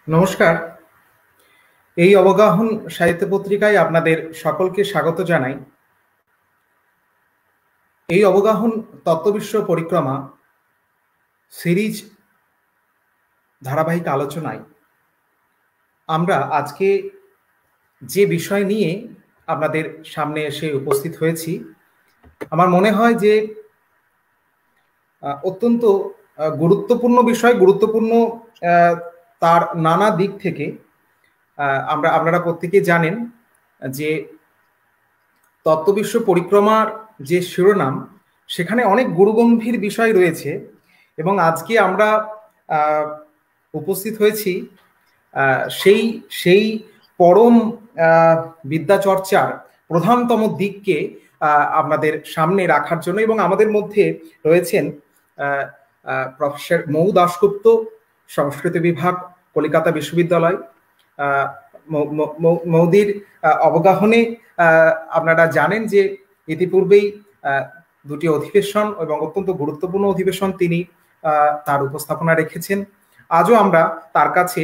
নমস্কার। এই অবগাহন সাহিত্য পত্রিকায় আপনাদের সকলকে স্বাগত জানাই। এই অবগাহন তত্ত্ববিশ্ব পরিক্রমা সিরিজ ধারাবাহিক আলোচনায় আমরা আজকে যে বিষয় নিয়ে আপনাদের সামনে এসে উপস্থিত হয়েছি, আমার মনে হয় যে অত্যন্ত গুরুত্বপূর্ণ তার নানা দিক থেকে। আপনারা প্রত্যেকেই জানেন যে তত্ত্ববিশ্ব পরিক্রমার যে শিরোনাম, সেখানে অনেক গুরুগম্ভীর বিষয় রয়েছে এবং আজকে আমরা উপস্থিত হয়েছি সেই সেই পরম বিদ্যাচর্চার প্রধানতম দিককে আপনাদের সামনে রাখার জন্য। এবং আমাদের মধ্যে রয়েছেন প্রফেসর মৌ দাশগুপ্ত, সংস্কৃত বিভাগ, কলকাতা বিশ্ববিদ্যালয়। মৌদির অবগাহনে আপনারা জানেন যে ইতিপূর্বেই দুটি অধিবেশন এবং অত্যন্ত গুরুত্বপূর্ণ অধিবেশন তিনি তার উপস্থাপনা রেখেছেন। আজও আমরা তার কাছে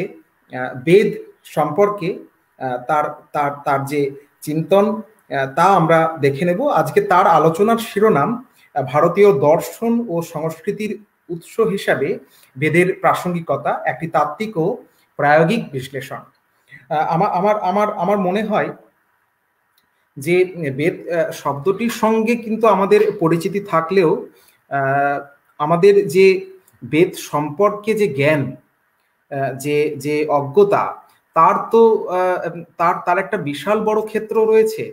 বেদ সম্পর্কে তার তার তার যে চিন্তন তা আমরা দেখে নেব। আজকে তার আলোচনার শিরোনাম ভারতীয় দর্শন ও সংস্কৃতির উৎস হিসাবে বেদের প্রাসঙ্গিকতা, একটি তাত্ত্বিক ও প্রায়োগিক বিশ্লেষণ। আমার আমার আমার আমার মনে হয় যে বেদ শব্দটির সঙ্গে কিন্তু আমাদের পরিচিতি থাকলেও আমাদের যে বেদ সম্পর্কে যে জ্ঞান, যে যে অজ্ঞতা, তার তো তার তার একটা বিশাল বড় ক্ষেত্র রয়েছে।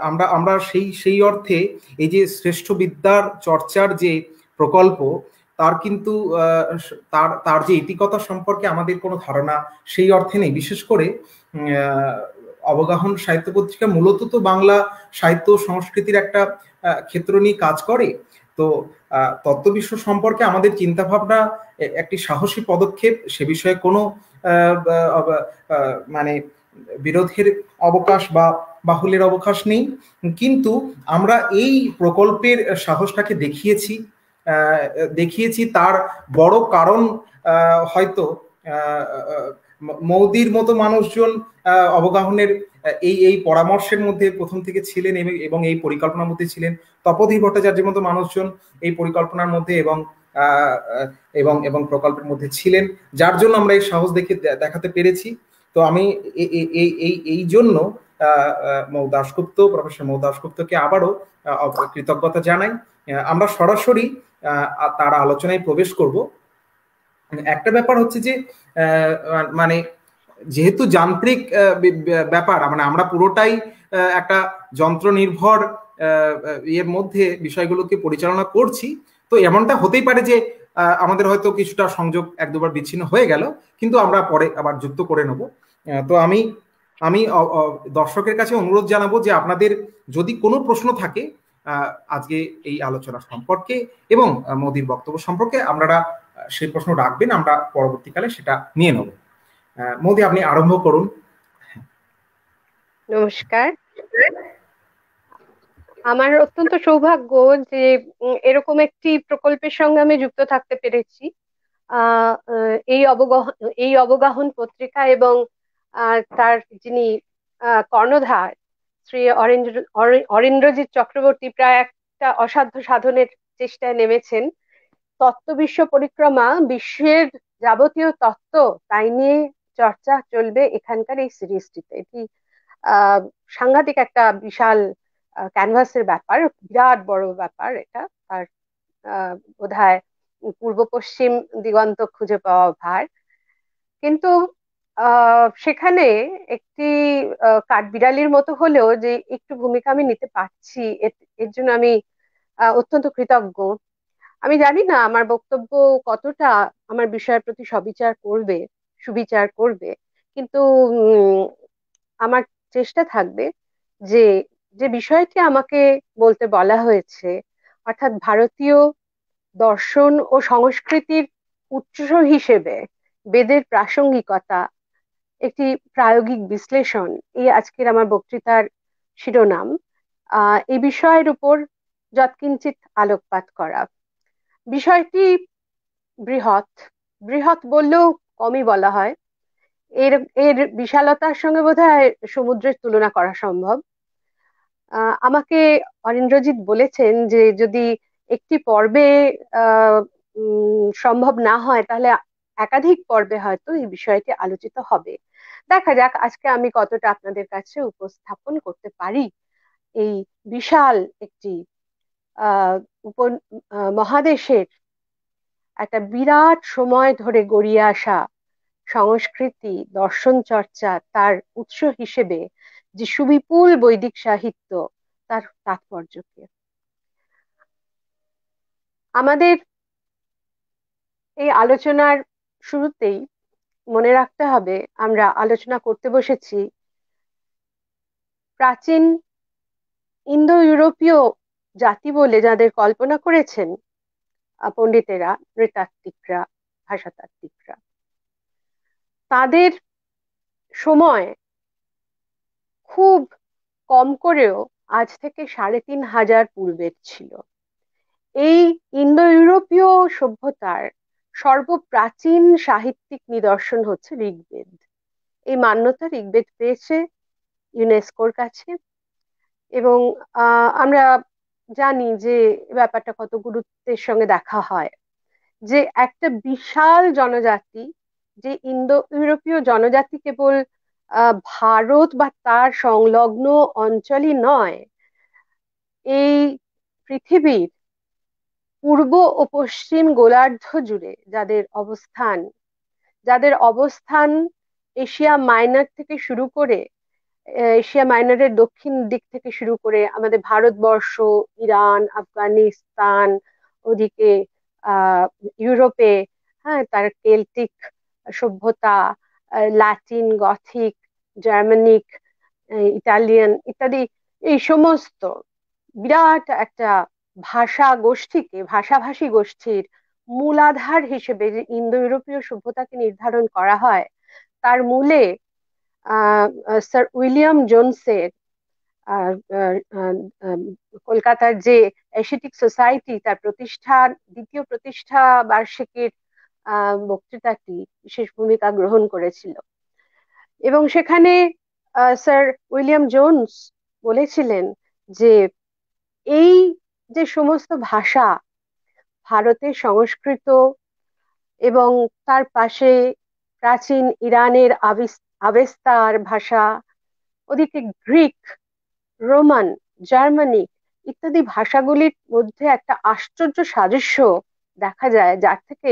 আমরা আমরা সেই অর্থে এই যে শ্রেষ্ঠ বিদ্যার চর্চার যে প্রকল্প, তার কিন্তু তার তার যে ইতিকতা সম্পর্কে আমাদের কোনো ধারণা সেই অর্থে নেই। বিশেষ করে অবগাহন সাহিত্য পত্রিকা মূলত তো বাংলা সাহিত্য সংস্কৃতির একটা ক্ষেত্র নিয়ে কাজ করে। তো তত্ত্ববিশ্ব সম্পর্কে আমাদের চিন্তাভাবনা একটি সাহসী পদক্ষেপ, সে বিষয়ে কোনো মানে বিরোধের অবকাশ বা বাহুল্যের অবকাশ নেই। কিন্তু আমরা এই প্রকল্পের সাহসটাকে দেখিয়েছি তার বড় কারণ হয়তো মৌদির মতো মানুষজন অবগাহনের এই এই পরামর্শের মধ্যে প্রথম থেকে ছিলেন এবং এই পরিকল্পনার মধ্যে ছিলেন। তপোধী ভট্টাচার্যের মতো মানুষজন এই পরিকল্পনার মধ্যে এবং এবং এবং প্রকল্পের মধ্যে ছিলেন, যার জন্য আমরা এই সাহস দেখাতে পেরেছি। তো আমি এই জন্য মৌ দাশগুপ্ত, প্রফেসর মৌ দাশগুপ্তকে আবারও কৃতজ্ঞতা জানাই। আমরা সরাসরি তার আলোচনায় প্রবেশ করব। একটা ব্যাপার হচ্ছে যে মানে যেহেতু যান্ত্রিক ব্যাপার, মানে আমরা পুরোটাই একটা যন্ত্র নির্ভর এর মধ্যে বিষয়গুলোকে পরিচালনা করছি, তো এমনটা হতেই পারে যে আমাদের হয়তো কিছুটা সংযোগ এক দুবার বিচ্ছিন্ন হয়ে গেল, কিন্তু আমরা পরে আবার যুক্ত করে নেব। তো আমি আমি দর্শকের কাছে অনুরোধ জানাবো যে আপনাদের যদি কোনো প্রশ্ন থাকে আজকে এই আলোচনা সম্পর্কে এবং মোদির বক্তব্য সম্পর্কে, আপনারা সেই প্রশ্ন রাখবেন, আমরা পরবর্তীকালে সেটা নিয়ে নেব। মোদি, আপনি আরম্ভ করুন। নমস্কার। আমার অত্যন্ত সৌভাগ্য যে এরকম একটি প্রকল্পের সঙ্গে আমি যুক্ত থাকতে পেরেছি। এই অবগাহন পত্রিকা এবং তার যিনি কর্ণধার শ্রী অরিন্দ্রজিৎ চক্রবর্তী প্রায় একটা অসাধ্য সাধনের চেষ্টায় নেমেছেন। তত্ত্ববিশ্ব পরিক্রমা, বিশ্বের যাবতীয় তত্ত্ব, তাই নিয়ে চর্চা চলবে এখানকার এই সিরিজটিতে। এটি সাংঘাতিক একটা বিশাল ক্যানভাসের ব্যাপার, বিরাট বড় ব্যাপার এটা। আর বোধহয় পূর্ব পশ্চিম দিগন্ত খুঁজে পাওয়া ভার। কিন্তু সেখানে একটি কাঠবিড়ালির মতো হলেও যে একটু ভূমিকা আমি নিতে পারছি, এর জন্য আমি অত্যন্ত কৃতজ্ঞ। আমি জানি না আমার বক্তব্য কতটা আমার বিষয়ের প্রতি সুবিচার করবে, কিন্তু আমার চেষ্টা থাকবে যে যে বিষয়টি আমাকে বলতে বলা হয়েছে, অর্থাৎ ভারতীয় দর্শন ও সংস্কৃতির উৎস হিসেবে বেদের প্রাসঙ্গিকতা, একটি প্রায়োগিক বিশ্লেষণ, এই আজকের আমার বক্তৃতার শিরোনাম। এই বিষয়ের উপর যৎকিঞ্চিৎ আলোকপাত করা। বিষয়টি বৃহৎ, বৃহৎ বললেও কমই বলা হয়। এর এর বিশালতার সঙ্গে বোধহয় সমুদ্রের তুলনা করা সম্ভব। আমাকে অরিন্দ্রজিৎ বলেছেন যে যদি একটি পর্বে আহ সম্ভব না হয় তাহলে একাধিক পর্বে হয়তো এই বিষয়টি আলোচিত হবে। দেখা যাক আজকে আমি কতটা আপনাদের কাছে উপস্থাপন করতে পারি এই বিশাল একটি আহ উপ মহাদেশের একটা বিরাট সময় ধরে গড়িয়ে আসা সংস্কৃতি, দর্শন চর্চা, তার উৎস হিসেবে যে সুবিপুল বৈদিক সাহিত্য, তার তাৎপর্যকে আমাদের এই আলোচনার শুরুতেই মনে রাখতে হবে। আমরা আলোচনা করতে বসেছি প্রাচীন ইন্দো ইউরোপীয় জাতি বলে যাদের কল্পনা করেছেন পণ্ডিতেরা, নৃতাত্ত্বিকরা, ভাষাতাত্ত্বিকরা, তাদের সময় খুব কম করেও আজ থেকে ৩,৫০০ পূর্বের ছিল। এই ইন্দো ইউরোপীয় সভ্যতার সর্বপ্রাচীন সাহিত্যিক নিদর্শন হচ্ছে ঋগ্বেদ। এই মান্যতা ঋগ্বেদ পেয়েছে ইউনেস্কোর কাছে। এবং আমরা জানি যে ব্যাপারটা কত গুরুত্বের সঙ্গে দেখা হয়, যে একটা বিশাল জনজাতি, যে ইন্দো ইউরোপীয় জনজাতি কেবল ভারত বা তার সংলগ্ন অঞ্চলই নয়, এই পৃথিবীর পূর্ব ও পশ্চিম গোলার্ধ জুড়ে যাদের অবস্থান এশিয়া মাইনর থেকে শুরু করে, এশিয়া মাইনরের দক্ষিণ দিক থেকে শুরু করে আমাদের ভারতবর্ষ, ইরান, আফগানিস্তান, ওদিকে আহ ইউরোপে, হ্যাঁ, তার কেল্টিক সভ্যতা, ল্যাটিন, গথিক, জার্মানিক, ইটালিয়ান ইত্যাদি, এই সমস্ত বিরাট একটা ভাষাভাষী গোষ্ঠীর মূলাধার হিসেবে যে ইন্দো ইউরোপীয় সভ্যতাকে নির্ধারণ করা হয়, তার মূলে স্যার উইলিয়াম জোনসের আহ, আহ, আহ, কলকাতার যে এশিয়াটিক সোসাইটি, তার দ্বিতীয় প্রতিষ্ঠা বার্ষিকীর বক্তৃতাটি বিশেষ ভূমিকা গ্রহণ করেছিল। এবং সেখানে স্যার উইলিয়াম জোনস বলেছিলেন যে এই যে সমস্ত ভাষা, ভারতের সংস্কৃত এবং তার পাশে প্রাচীন ইরানের আবেস্তার ভাষা, ওদিকে গ্রিক, রোমান, জার্মানিক ইত্যাদি ভাষাগুলির মধ্যে একটা আশ্চর্য সাদৃশ্য দেখা যায়, যার থেকে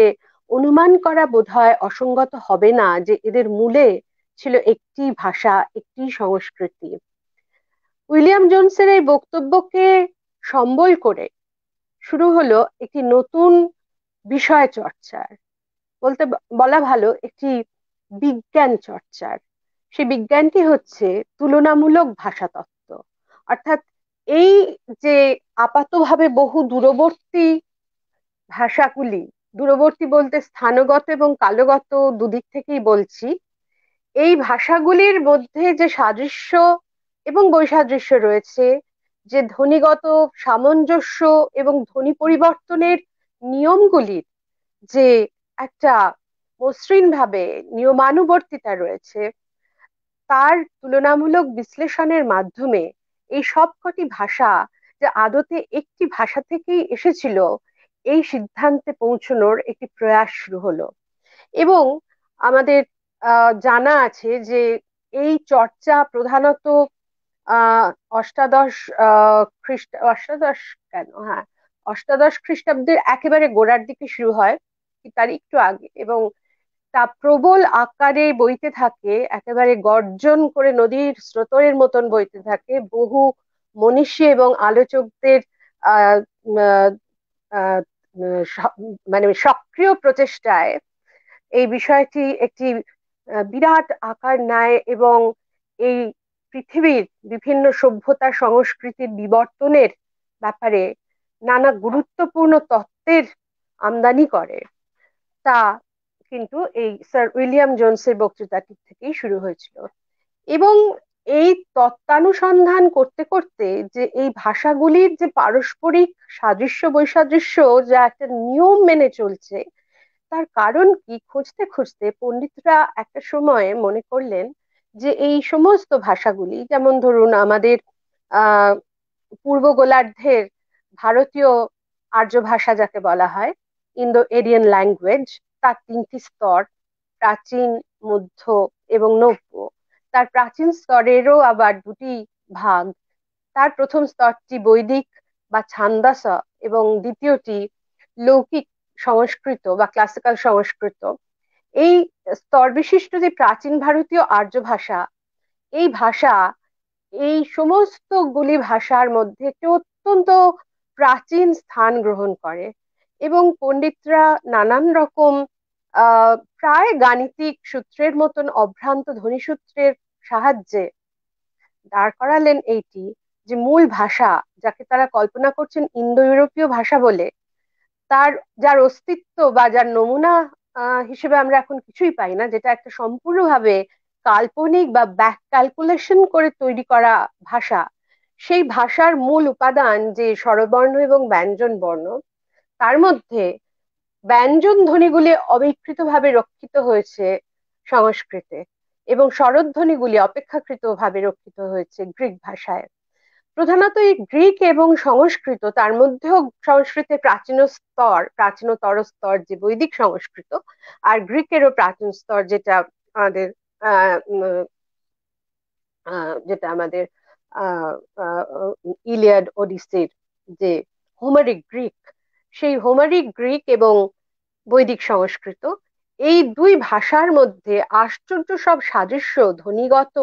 অনুমান করা বোধহয় অসঙ্গত হবে না যে এদের মূলে ছিল একটি ভাষা, একটি সংস্কৃতি। উইলিয়াম জোনসের এই বক্তব্যকে সম্বল করে শুরু হলো একটি নতুন বিষয় চর্চার, বলা ভালো একটি বিজ্ঞান চর্চার। সেই বিজ্ঞানটি হচ্ছে তুলনামূলক ভাষাতত্ত্ব। অর্থাৎ এই যে আপাতভাবে বহু দূরবর্তী ভাষাগুলি, দূরবর্তী বলতে স্থানগত এবং কালগত দুদিক থেকেই বলছি, এই ভাষাগুলির মধ্যে যে সাদৃশ্য এবং বৈসাদৃশ্য রয়েছে, যে ধ্বনিগত সামঞ্জস্য এবং ধ্বনি পরিবর্তনের নিয়মগুলির যে একটা মসৃণ ভাবে নিয়মানুবর্তিতা রয়েছে, তার তুলনামূলক বিশ্লেষণের মাধ্যমে এই সবকটি ভাষা যে আদতে একটি ভাষা থেকেই এসেছিল, এই সিদ্ধান্তে পৌঁছানোর একটি প্রয়াস শুরু হলো। এবং আমাদের জানা আছে যে এই চর্চা প্রধানত আহ অষ্টাদশ অষ্টাদশ কেন, হ্যাঁ, অষ্টাদশ খ্রিস্টাব্দের একেবারে গোড়ার দিকে শুরু হয়, কি তার একটু আগে, এবং তা প্রবল আকারে বইতে থাকে, একেবারে গর্জন করে নদীর স্রোতের মতন বইতে থাকে। বহু মনীষী এবং আলোচকদের আহ আহ, আহ, মানে সক্রিয় প্রচেষ্টায় এই বিষয়টি একটি বিরাট আকার নেয় এবং এই পৃথিবীর বিভিন্ন সভ্যতা সংস্কৃতির বিবর্তনের ব্যাপারে নানা গুরুত্বপূর্ণ তত্ত্বের আমদানি করে। তা কিন্তু এই স্যার উইলিয়াম জোনসের বক্তৃতাটি থেকেই শুরু হয়েছিল। এবং এই তত্ত্বানুসন্ধান করতে করতে যে এই ভাষাগুলির যে পারস্পরিক সাদৃশ্য বৈসাদৃশ্য, যা একটা নিয়ম মেনে চলছে, তার কারণ কি খুঁজতে খুঁজতে পণ্ডিতরা একটা সময়ে মনে করলেন যে এই সমস্ত ভাষাগুলি, যেমন ধরুন আমাদের আহ পূর্ব গোলার্ধের ভারতীয় আর্য ভাষা যাকে বলা হয়, ইন্দো এরিয়ান ল্যাঙ্গুয়েজ, তার তিনটি স্তর: প্রাচীন, মধ্য এবং নব্য। তার প্রাচীন স্তরেরও আবার দুটি ভাগ। তার প্রথম স্তরটি বৈদিক বা ছান্দাস, এবং দ্বিতীয়টি লৌকিক সংস্কৃত বা ক্লাসিক্যাল সংস্কৃত। এই স্তর বিশিষ্ট যে প্রাচীন ভারতীয় আর্য ভাষা, এই ভাষা এই সমস্তগুলি ভাষার মধ্যে একটি অত্যন্ত প্রাচীন স্থান গ্রহণ করে, এবং পণ্ডিতরা নানান রকম প্রায় গাণিতিক সূত্রের মতন অভ্রান্ত ধ্বনিসূত্রের সাহায্যে দাঁড় করালেন এইটি যে মূল ভাষা, যাকে তারা কল্পনা করছেন ইন্দো ইউরোপীয় ভাষা বলে, তার যার অস্তিত্ব বা যার নমুনা হিসেবে আমরা এখন কিছুই পাই না, যেটা একটা সম্পূর্ণভাবে কাল্পনিক বা ব্যাক ক্যালকুলেশন করে তৈরি করা ভাষা, সেই ভাষার মূল উপাদান যে স্বরবর্ণ এবং ব্যঞ্জন বর্ণ, তার মধ্যে ব্যঞ্জন ধ্বনিগুলি অবিকৃতভাবে রক্ষিত হয়েছে সংস্কৃতে, এবং স্বরধ্বনিগুলি অপেক্ষাকৃতভাবে রক্ষিত হয়েছে গ্রিক ভাষায়। প্রধানত এই গ্রিক এবং সংস্কৃত, তার মধ্যেও সংস্কৃতের প্রাচীনতর স্তর যে বৈদিক সংস্কৃত, আর গ্রিকেরও প্রাচীন স্তর যেটা আমাদের আহ যেটা আমাদের ইলিয়াড ওডিসির যে হোমারিক গ্রিক, সেই হোমারিক গ্রিক এবং বৈদিক সংস্কৃত, এই দুই ভাষার মধ্যে আশ্চর্য সব সাদৃশ্য, ধ্বনিগত,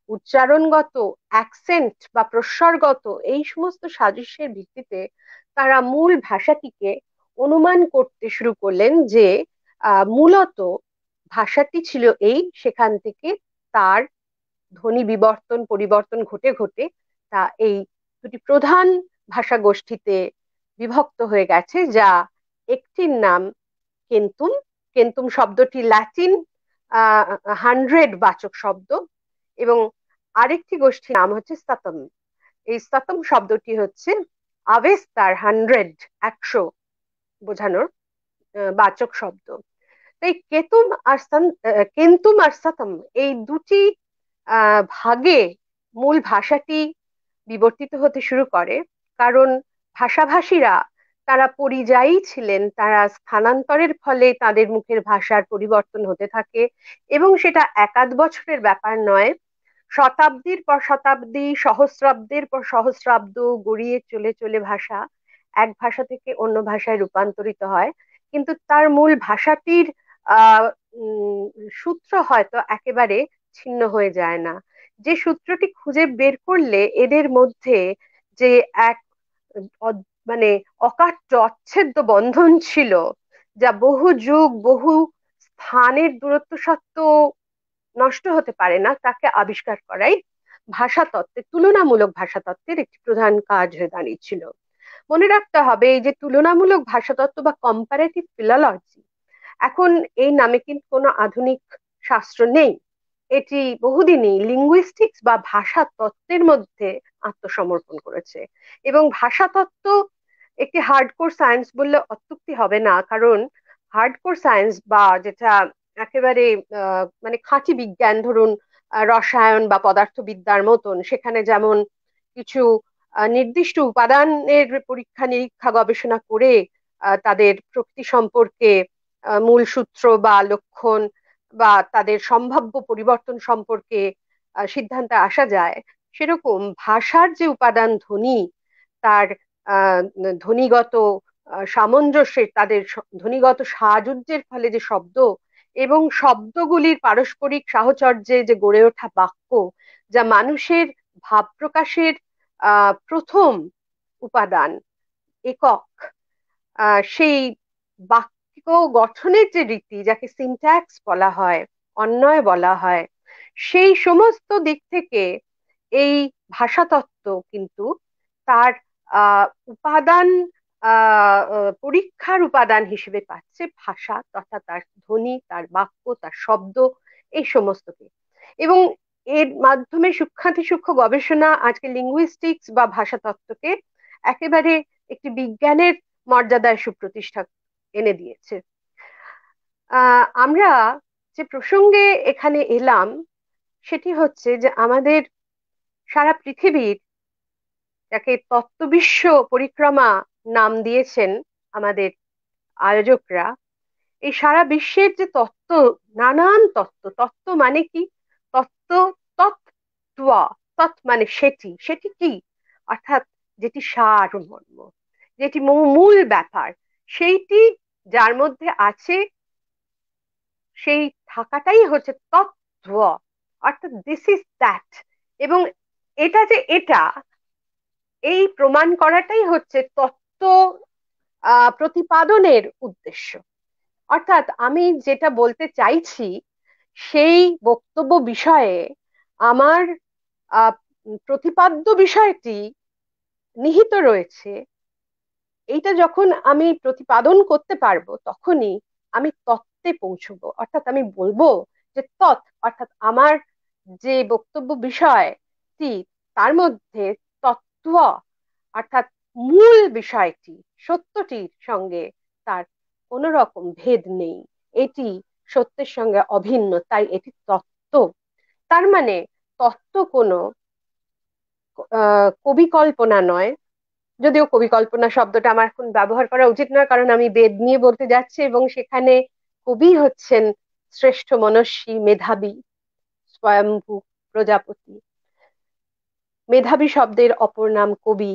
উচ্চারণগত, অ্যাকসেন্ট বা প্রস্বরগত, এই সমস্ত সাদৃশ্যের ভিত্তিতে তারা মূল ভাষাটিকে অনুমান করতে শুরু করলেন যে মূলত ভাষাটি ছিল এই, সেখান থেকে তার ধ্বনি বিবর্তন পরিবর্তন ঘটে ঘটে তা এই দুটি প্রধান ভাষা গোষ্ঠীতে বিভক্ত হয়ে গেছে, যা একটির নাম কেন্তুম। কেন্তুম শব্দটি ল্যাটিন 100 বাচক শব্দ, এবং আরেকটি গোষ্ঠীর নাম হচ্ছে সাতম। এই সাতম শব্দটি হচ্ছে আভেস্তার 100 বোঝানোর বাচক শব্দ। তাই কেন্তুম আর সাতম এই দুটি ভাগে মূল ভাষাটি বিবর্তিত হতে শুরু করে, কারণ ভাষাভাষীরা তারা পরিযায়ী ছিলেন, তারা স্থানান্তরের ফলে তাদের মুখের ভাষার পরিবর্তন হতে থাকে, এবং সেটা এক আধ বছরের ব্যাপার নয়, শতাব্দীর পর শতাব্দী, সহস্রাব্দের পর সহস্রাব্দ গড়িয়ে চলে চলে ভাষা এক ভাষা থেকে অন্য ভাষায় রূপান্তরিত হয়, কিন্তু তার মূল ভাষাটির আহ সূত্র হয়তো একেবারে ছিন্ন হয়ে যায় না। যে সূত্রটি খুঁজে বের করলে এদের মধ্যে যে এক মানে অকাট্য অচ্ছেদ্য বন্ধন ছিল, যা বহু যুগ বহু স্থানের দূরত্ব সত্ত্বেও নষ্ট হতে পারে না, তাকে আবিষ্কার করাই ভাষাতত্ত্বের, তুলনামূলক ভাষাতত্ত্বের একটি প্রধান কাজ হয়ে দাঁড়িয়েছিল। মনে রাখতে হবে এই যে তুলনামূলক ভাষাতত্ত্ব বা কম্পারেটিভ ফিলোলজি, এখন এই নামে কিন্তু কোনো আধুনিক শাস্ত্র নেই। এটি বহুদিনই লিঙ্গুইস্টিক্স বা ভাষা তত্ত্বের মধ্যে আত্মসমর্পণ করেছে, এবং ভাষাতত্ত্ব একটি হার্ডকোর সায়েন্স বললে অত্যুক্তি হবে না, কারণ হার্ডকোর সায়েন্স বা যেটা একেবারে মানে খাঁটি বিজ্ঞান, ধরুন রসায়ন বা পদার্থবিদ্যার মতন, সেখানে যেমন কিছু নির্দিষ্ট উপাদানের পরীক্ষা নিরীক্ষা গবেষণা করে তাদের প্রকৃতি সম্পর্কে মূল সূত্র বা লক্ষণ বা তাদের সম্ভাব্য পরিবর্তন সম্পর্কে সিদ্ধান্তে আসা যায়, সেরকম ভাষার যে উপাদান ধ্বনি, তার ধ্বনিগত সামঞ্জস্যের, তাদের ধ্বনিগত সাহায্যের ফলে যে শব্দ, এবং শব্দগুলির পারস্পরিক সাহচর্যে যে গড়ে ওঠা বাক্য, যা মানুষের ভাব প্রকাশের প্রথম উপাদান, একক, সেই বাক্য গঠনের যে রীতি, যাকে সিনট্যাক্স বলা হয়, অন্বয় বলা হয়, সেই সমস্ত দিক থেকে এই ভাষাতত্ত্ব কিন্তু তার উপাদান পরীক্ষার উপাদান হিসেবে পাচ্ছে ভাষা তথা তার ধ্বনি, তার বাক্য, তার শব্দ, এই সমস্তকে। এবং এর মাধ্যমে সূক্ষ্মাতিসূক্ষ্ম গবেষণা আজকে লিঙ্গুইস্টিক্স বা ভাষাতত্ত্বকে একেবারে একটি বিজ্ঞানের মর্যাদায় সুপ্রতিষ্ঠা এনে দিয়েছে। আমরা যে প্রসঙ্গে এখানে এলাম সেটি হচ্ছে যে আমাদের সারা পৃথিবীর, যাকে তত্ত্ববিশ্ব পরিক্রমা নাম দিয়েছেন আমাদের আয়োজকরা, এই সারা বিশ্বের যে তত্ত্ব, নানান তত্ত্ব, তত্ত্ব মানে কি? তত্ত্ব, তত্ত্ব, তৎ মানে সেটি, সেটি কি? অর্থাৎ যেটি সার মর্ম, যেটি মূল ব্যাপার, সেইটি যার মধ্যে আছে, সেই থাকাটাই হচ্ছে তত্ত্ব, অর্থাৎ দিস ইজ দ্যাট। এবং এটা যে এটা, এই প্রমাণ করাটাই হচ্ছে তত্ত্ব প্রতিপাদনের উদ্দেশ্য। অর্থাৎ আমি যেটা বলতে চাইছি, সেই বক্তব্য বিষয়ে আমার আহ, প্রতিপাদ্য বিষয়টি নিহিত রয়েছে। এইটা যখন আমি প্রতিপাদন করতে পারবো, তখনই আমি তত্ত্বে পৌঁছবো। অর্থাৎ আমি বলবো যে অর্থাৎ আমার যে বক্তব্য বিষয়টি, তার মধ্যে তত্ত্ব অর্থাৎ মূল বিষয়টি, সত্যটির সঙ্গে তার কোনো রকম ভেদ নেই, এটি সত্যের সঙ্গে অভিন্ন, তাই এটি তত্ত্ব। তার মানে তত্ত্ব কোনো কবি কল্পনা নয়। যদিও কবি কল্পনা শব্দটা আমার এখন ব্যবহার করা উচিত নয়, কারণ আমি বেদ নিয়ে বলতে যাচ্ছি, এবং সেখানে কবি হচ্ছেন শ্রেষ্ঠ মনস্বী, মেধাবী, স্বয়ম্ভু প্রজাপতি। মেধাবী শব্দের অপর নাম কবি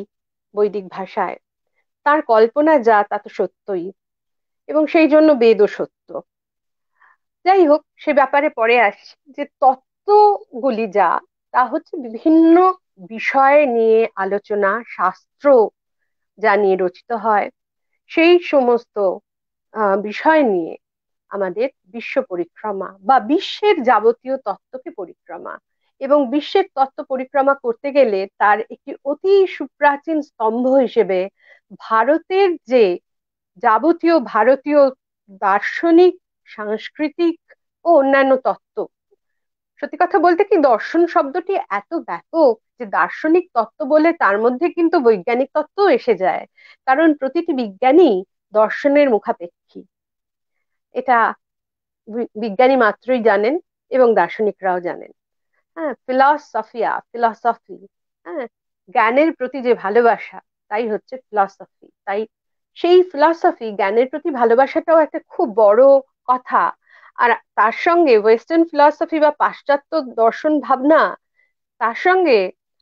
বৈদিক ভাষায়। তার কল্পনা যা, তা তো সত্যই, এবং সেই জন্য বেদও সত্য। যাই হোক, সে ব্যাপারে পরে আসছি। যে তত্ত্বগুলি যা, তা হচ্ছে বিভিন্ন বিষয় নিয়ে আলোচনা, শাস্ত্র যা নিয়ে রচিত হয়, সেই সমস্ত বিষয় নিয়ে আমাদের বিশ্ব পরিক্রমা বা বিশ্বের যাবতীয় তত্ত্বকে পরিক্রমা। এবং বিশ্বের তত্ত্ব পরিক্রমা করতে গেলে তার একটি অতি সুপ্রাচীন স্তম্ভ হিসেবে ভারতের যে যাবতীয় ভারতীয় দার্শনিক, সাংস্কৃতিক ও অন্যান্য তত্ত্ব, সত্যি কথা বলতে কি দর্শন শব্দটি এত ব্যাপক যে দার্শনিক তত্ত্ব বলে তার মধ্যে কিন্তু বৈজ্ঞানিক তত্ত্ব এসে যায়, কারণ প্রতিটি বিজ্ঞানী দর্শনের মুখাপেক্ষী। এটা বিজ্ঞানী মাত্রই জানেন এবং দার্শনিকরাও জানেন। হ্যাঁ, ফিলসফি, হ্যাঁ, জ্ঞানের প্রতি যে ভালোবাসা, তাই হচ্ছে ফিলসফি। তাই সেই ফিলসফি, জ্ঞানের প্রতি ভালোবাসাটাও একটা খুব বড় কথা। আর তার সঙ্গে ওয়েস্টার্ন ফিলসফি বা পাশ্চাত্য দর্শন ভাবনা, তার সঙ্গে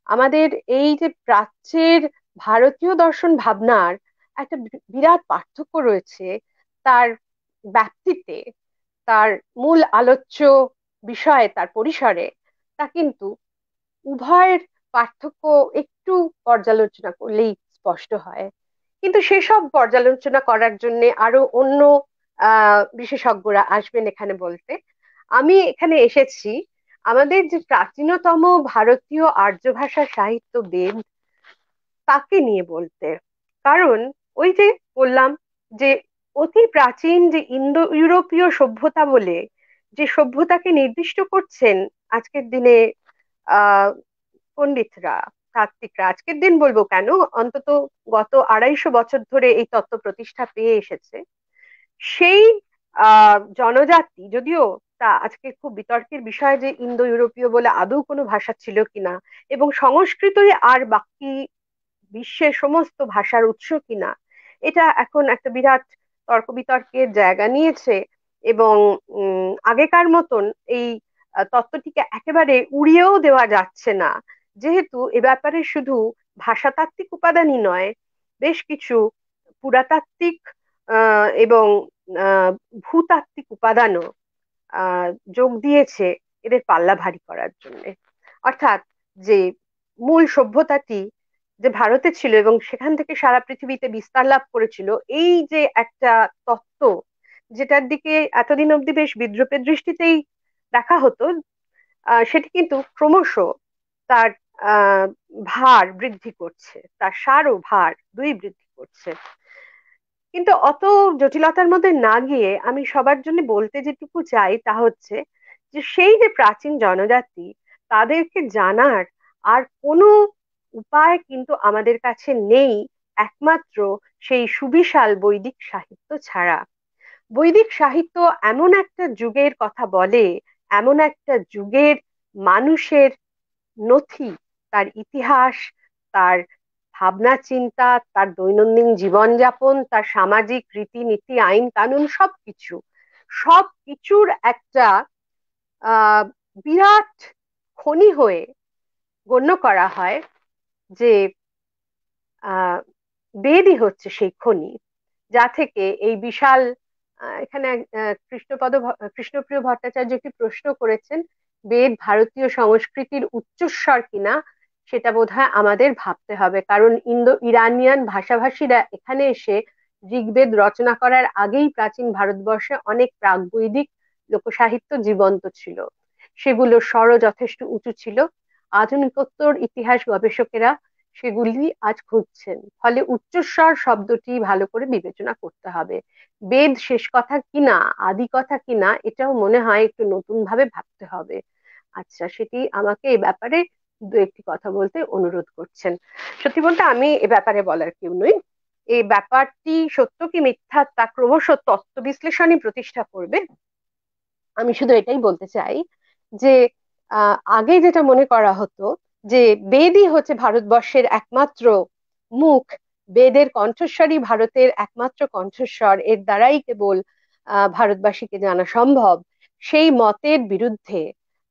আমাদের এই যে প্রাচ্যের ভারতীয় দর্শন ভাবনার একটা বিরাট পার্থক্য রয়েছে। তার ব্যাপ্তিতে, তার মূল আলোচ্য বিষয়ে, তার পরিসরে, তা কিন্তু উভয়ের পার্থক্য একটু পর্যালোচনা করলেই স্পষ্ট হয়। কিন্তু সেসব পর্যালোচনা করার জন্য আরো অন্য বিশেষজ্ঞরা আসবেন এখানে বলতে। আমি এখানে এসেছি আমাদের যে প্রাচীনতম ভারতীয় আর্য ভাষা সাহিত্য বেদ, তাকে নিয়ে বলতে। কারণ ওই যে বললাম যে অতি প্রাচীন যে ইন্দো ইউরোপীয় সভ্যতা বলে যে সভ্যতাকে নির্দিষ্ট করছেন আজকের দিনে আহ পণ্ডিতরা, তাত্ত্বিকরা, আজকের দিন বলবো কেন, অন্তত গত 250 বছর ধরে এই তত্ত্ব প্রতিষ্ঠা পেয়ে এসেছে, সেই জনজাতি, যদিও তা আজকে খুব বিতর্কের বিষয় যে ইন্দো ইউরোপীয় বলে আদৌ কোনো ভাষা ছিল কিনা, এবং সংস্কৃতই আর বাকি বিশ্বের সমস্ত ভাষার উৎস কিনা, এটা এখন একটা বিরাট তর্ক বিতর্কের জায়গা নিয়েছে। এবং আগেকার মতন এই তত্ত্বটিকে একেবারে উড়িয়েও দেওয়া যাচ্ছে না, যেহেতু এ ব্যাপারে শুধু ভাষাতাত্ত্বিক উপাদানই নয়, বেশ কিছু পুরাতাত্ত্বিক এবং আহ, ভূতাত্ত্বিক উপাদানও আহ, যোগ দিয়েছে এদের পাল্লা ভারী করার জন্য। অর্থাৎ যে মূল সভ্যতাটি যে ভারতে ছিল এবং সেখান থেকে সারা পৃথিবীতে বিস্তার লাভ করেছিল, এই যে একটা তত্ত্ব, যেটার দিকে এতদিন অব্দি বেশ বিদ্রূপের দৃষ্টিতেই দেখা হতো, সেটি কিন্তু ক্রমশ তার আহ ভার বৃদ্ধি করছে, তার সার ও ভার দুই বৃদ্ধি করছে। কিন্তু অত জটিলতার মধ্যে না গিয়ে আমি সবার জন্য বলতে যেটুকু চাই তা হচ্ছে যে সেই যে প্রাচীন জনজাতি, তাদেরকে জানার আর কোনো উপায় কিন্তু আমাদের কাছে নেই, একমাত্র সেই সুবিশাল বৈদিক সাহিত্য ছাড়া। বৈদিক সাহিত্য এমন একটা যুগের কথা বলে, এমন একটা যুগের মানুষের নথি, তার ইতিহাস, তার ভাবনা চিন্তা, তার দৈনন্দিন জীবনযাপন, তার সামাজিক রীতিনীতি, আইন কানুন, সবকিছু সবকিছুর একটা আহ বিরাট খনি হয়ে গণ্য করা হয়। যে আহ বেদই হচ্ছে সেই খনি, যা থেকে এই বিশাল এখানে কৃষ্ণপ্রিয় ভট্টাচার্য একটি প্রশ্ন করেছেন, বেদ ভারতীয় সংস্কৃতির উচ্চস্বর কিনা। সেটা বোধহয় আমাদের ভাবতে হবে, কারণ ইন্দো ইরানিয়ান ভাষাভাষীরা এখানে এসে ঋগ্বেদ রচনা করার আগেই প্রাচীন ভারতবর্ষে অনেক প্রাক-বৈদিক লোকসাহিত্য জীবন্ত ছিল, সেগুলোর স্বরও যথেষ্ট উঁচু ছিল। আধুনিকোত্তর ইতিহাস গবেষকেরা সেগুলি আজ খুঁজছেন, ফলে উচ্চস্বর শব্দটি ভালো করে বিবেচনা করতে হবে। বেদ শেষ কথা কিনা, আদি কথা কিনা, এটাও মনে হয় একটু নতুন ভাবে ভাবতে হবে। আচ্ছা, সেটি আমাকে এ ব্যাপারে দু একটি কথা বলতে অনুরোধ করছেন। সত্যি বলতে আমি এ ব্যাপারে বলার কেউ নই। এই ব্যাপারটি সত্য কি মিথ্যা তা ক্রমশ তত্ত্ব বিশ্লেষণই প্রতিষ্ঠা করবে। আমি শুধু এটাই বলতে চাই যে আগে যেটা মনে করা হতো যে বেদই হচ্ছে ভারতবর্ষের একমাত্র মুখ, বেদের কণ্ঠস্বরই ভারতের একমাত্র কণ্ঠস্বর, এর দ্বারাই কেবল ভারতবাসীকে জানা সম্ভব, সেই মতের বিরুদ্ধে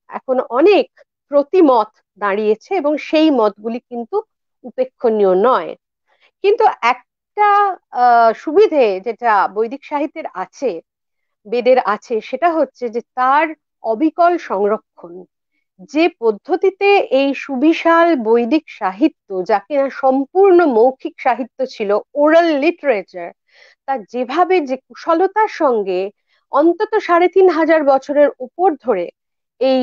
এখন অনেক প্রতিমত দাঁড়িয়েছে, এবং সেই মতগুলি কিন্তু উপেক্ষণীয় নয়। কিন্তু একটা সুবিধে যেটা বৈদিক সাহিত্যের আছে, বেদের আছে, সেটা হচ্ছে যে তার অবিকল সংরক্ষণ। যে পদ্ধতিতে এই সুবিশাল বৈদিক সাহিত্য, যা কিনা সম্পূর্ণ মৌখিক সাহিত্য ছিল, ওরাল লিটারেচার, তা যেভাবে যে কুশলতার সঙ্গে অন্তত 3500 বছরের উপর ধরে এই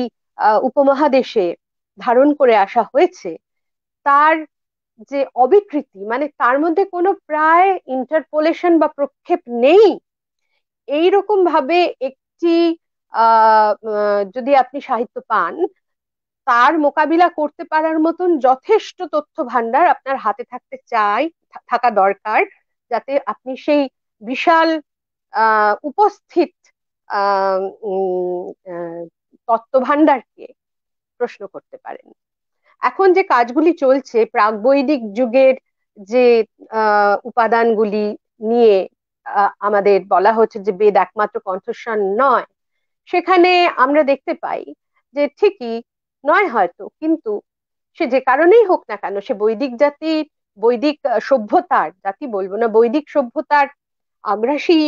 উপমহাদেশে ধারণ করে আসা হয়েছে, তার যে অবিকৃতি, মানে তার মধ্যে কোনো প্রায় ইন্টারপোলেশন বা প্রক্ষেপ নেই, এইরকম ভাবে একটি যদি আপনি সাহিত্য পান, তার মোকাবিলা করতে পারার মতন যথেষ্ট তথ্য ভান্ডার আপনার হাতে থাকা দরকার, যাতে আপনি সেই বিশাল উপস্থিত আহ তত্ত্ব ভান্ডারকে প্রশ্ন করতে পারেন। এখন যে কাজগুলি চলছে প্রাগবৈদিক যুগের, যে উপাদানগুলি নিয়ে আমাদের বলা হচ্ছে যে বেদ একমাত্র কণ্ঠস্বর নয়, সেখানে আমরা দেখতে পাই যে ঠিকই নয় হয়তো, কিন্তু সে যে কারণেই হোক না কেন, সে বৈদিক জাতি, বৈদিক সভ্যতার জাতি বলবো না, বৈদিক সভ্যতার আগ্রাসী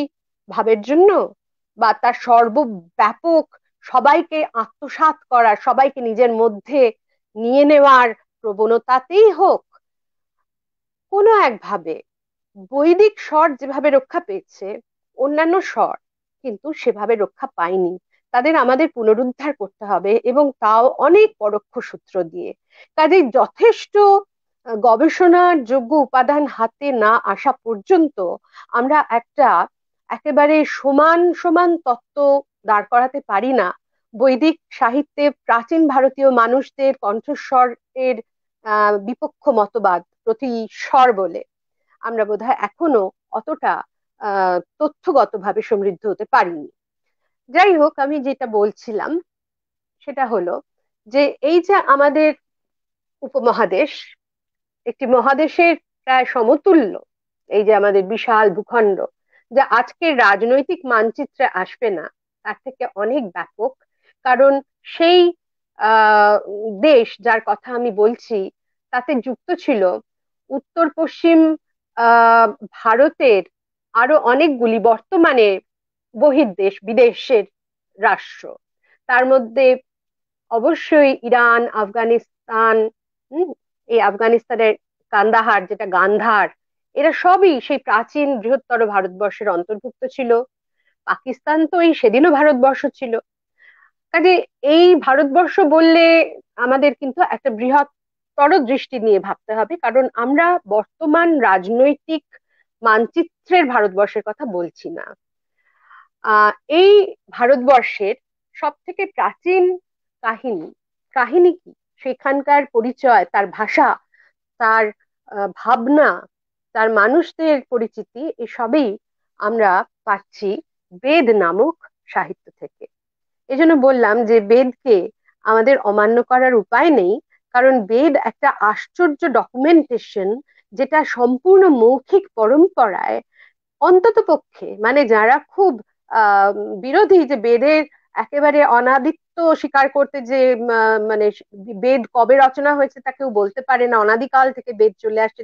ভাবের জন্য, বা তার সর্বব্যাপক সবাইকে আত্মসাৎ করা, সবাইকে নিজের মধ্যে নিয়ে নেওয়ার প্রবণতাতেই হোক, কোনো একভাবে বৈদিক স্বর যেভাবে রক্ষা পেয়েছে, অন্যান্য স্বর কিন্তু সেভাবে রক্ষা পায়নি। তাদের আমাদের পুনরুদ্ধার করতে হবে, এবং তাও অনেক পরোক্ষ সূত্র দিয়ে। কাজেই যথেষ্ট গবেষণার যোগ্য উপাদান হাতে না আসা পর্যন্ত আমরা একটা একেবারে সমান সমান তত্ত্ব দাঁড় করাতে পারি না। বৈদিক সাহিত্যে প্রাচীন ভারতীয় মানুষদের কণ্ঠস্বরের বিপক্ষ মতবাদ প্রতিস্বর বলে আমরা বোধহয় এখনো অতটা তথ্যগতভাবে সমৃদ্ধ হতে পারিনি। যাই হোক, আমি যেটা বলছিলাম সেটা হলো যে এই যে আমাদের উপমহাদেশ একটি মহাদেশের প্রায় সমতুল্য, এই যে আমাদের বিশাল ভূখণ্ড, যা আজকের রাজনৈতিক মানচিত্রে আসবে না, তার থেকে অনেক ব্যাপক। কারণ সেই আহ দেশ যার কথা আমি বলছি, তাতে যুক্ত ছিল উত্তর পশ্চিম আহ ভারতের আরো অনেকগুলি বর্তমানে বহির্দেশ, বিদেশের রাষ্ট্র। তার মধ্যে অবশ্যই ইরান, আফগানিস্তান, এই আফগানিস্তানের কান্দাহার যেটা গান্ধার, এরা সবই সেই প্রাচীন বৃহত্তর ভারতবর্ষের অন্তর্ভুক্ত ছিল। পাকিস্তান তো এই সেদিনও ভারতবর্ষ ছিল। কাজে এই ভারতবর্ষ বললে আমাদের কিন্তু একটা বৃহত্তর দৃষ্টি নিয়ে ভাবতে হবে, কারণ আমরা বর্তমান রাজনৈতিক মানচিত্রের ভারতবর্ষের কথা বলছি না। এই ভারতবর্ষের সব থেকে প্রাচীন কাহিনী, কাহিনী কি, সেখানকার পরিচয়, তার ভাষা, তার ভাবনা, তার মানুষদের পরিচিতি, এসবই আমরা পাচ্ছি বেদ নামক সাহিত্য থেকে। এজন্য বললাম যে বেদকে আমাদের অমান্য করার উপায় নেই, কারণ বেদ একটা আশ্চর্য ডকুমেন্টেশন, যেটা সম্পূর্ণ মৌখিক পরম্পরায়, অন্তত পক্ষে মানে যারা খুব আহ বিরোধী যে বেদের একেবারে অনাদিত্ব স্বীকার করতে, যে মানে বেদ কবে রচনা হয়েছে তা কেউ বলতে পারে না, অনাদিকাল থেকে বেদ চলে আসছে,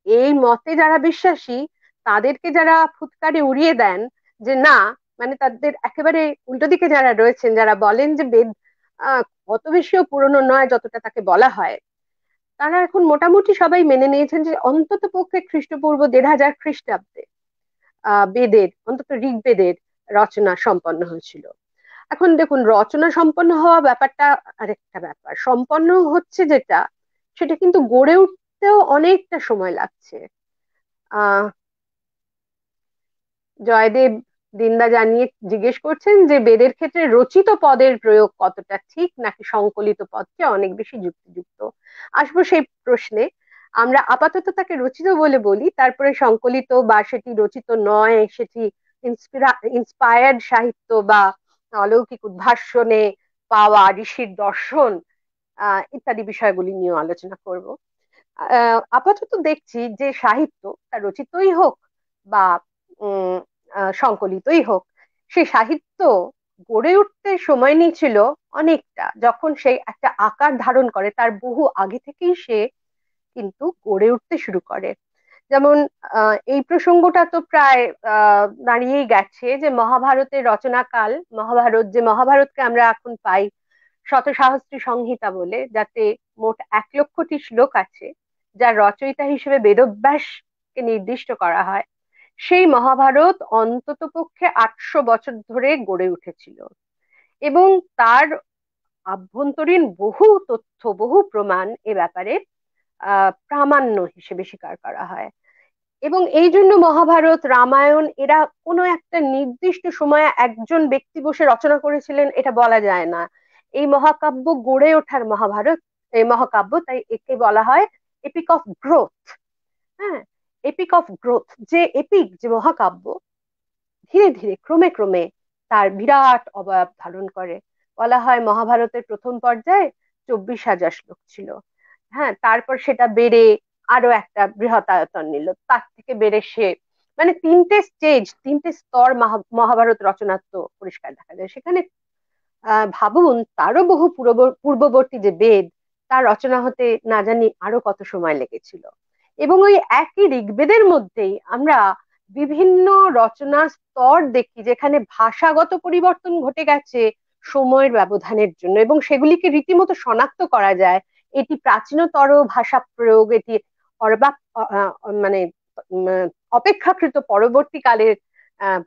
এই মতে যারা বিশ্বাসী, তাদেরকে যারা ফুৎকারে উড়িয়ে দেন যে না, মানে তাদের একেবারে উল্টো দিকে যারা রয়েছেন, যারা বলেন যে বেদ অত বেশিও পুরনো নয় যতটা তাকে বলা হয়, তারা এখন মোটামুটি সবাই মেনে নিয়েছেন যে অন্তত পক্ষে খ্রিস্টপূর্ব ১৫০০ খ্রিস্টাব্দে বেদের, অন্তত ঋগ্বেদের রচনা সম্পন্ন হয়েছিল। এখন দেখুন, রচনা সম্পন্ন হওয়া ব্যাপারটা আরেকটা ব্যাপার, সম্পন্ন হচ্ছে যেটা, সেটা কিন্তু গড়ে উঠতেও অনেকটা সময় লাগছে। আহ জয়দেব দিনদা জানিয়ে জিজ্ঞেস করছেন যে বেদের ক্ষেত্রে রচিত পদের প্রয়োগ কতটা ঠিক, নাকি সংকলিত পদকে অনেক বেশি যুক্তিযুক্ত। আসবো সেই প্রশ্নে। আমরা আপাতত তাকে রচিত বলে বলি, তারপরে সংকলিত বা সেটি রচিত নয়, সেটি ইন্সপায়ার্ড সাহিত্য বা অলৌকিক উদ্ভাসনে পাওয়া ঋষির দর্শন ইত্যাদি বিষয়গুলি নিয়ে আলোচনা করব। আপাতত দেখছি যে সাহিত্য, তা রচিতই হোক বা উম সংকলিতই হোক, সে সাহিত্য গড়ে উঠতে সময় নিয়েছিল অনেকটা। যখন সে একটা আকার ধারণ করে তার বহু আগে থেকেই সে কিন্তু গড়ে উঠতে শুরু করে। যেমন এই প্রসঙ্গটা তো প্রায় দাঁড়িয়েই গেছে যে মহাভারতের রচনাকাল, মহাভারত, যে মহাভারতকে আমরা এখন পাই শতসাহস্রী সংহিতা বলে, যাতে মোট ১,০০,০০০টি শ্লোক আছে, যার রচয়িতা হিসেবে বেদব্যাসকে নির্দিষ্ট করা হয়, সেই মহাভারত অন্তত পক্ষে ৮০০ বছর ধরে গড়ে উঠেছিল। এবং তার আভ্যন্তরীণ বহু তথ্য, বহু প্রমাণ এ ব্যাপারে প্রামাণ্য হিসেবে স্বীকার করা হয়। এবং এই জন্য মহাভারত, রামায়ণ এরা কোনো একটা নির্দিষ্ট সময়ে একজন ব্যক্তি বসে রচনা করেছিলেন এটা বলা যায় না। এই মহাকাব্য গড়ে ওঠার মহাভারত, এই মহাকাব্য, তাই একে বলা হয় এপিক অফ গ্রোথ। হ্যাঁ, এপিক অফ গ্রোথ, যে এপিক, যে মহাকাব্য ধীরে ধীরে ক্রমে ক্রমে তার বিরাট অবয়ব ধারণ করে। বলা হয় মহাভারতের প্রথম পর্যায়ে ২৪,০০০ শ্লোক ছিল। হ্যাঁ, তারপর সেটা বেড়ে আরো একটা বৃহৎ আয়তন নিল, তার থেকে বেড়ে সে, মানে তিনটে স্টেজ, তিনটে স্তর মহাভারত রচনার তো পরিষ্কার দেখা যায় সেখানে। ভাবুন তারও বহু পূর্ববর্তী যে বেদ, তার রচনা হতে না জানি আরো কত সময় লেগেছিল। এবং ওই একই ঋগ্বেদের মধ্যেই আমরা বিভিন্ন রচনার স্তর দেখি, যেখানে ভাষাগত পরিবর্তন ঘটে গেছে সময়ের ব্যবধানের জন্য, এবং সেগুলিকে রীতিমতো শনাক্ত করা যায়। এটি প্রাচীনতর ভাষা প্রয়োগ, এটি অর্বাক মানে অপেক্ষাকৃত পরবর্তীকালের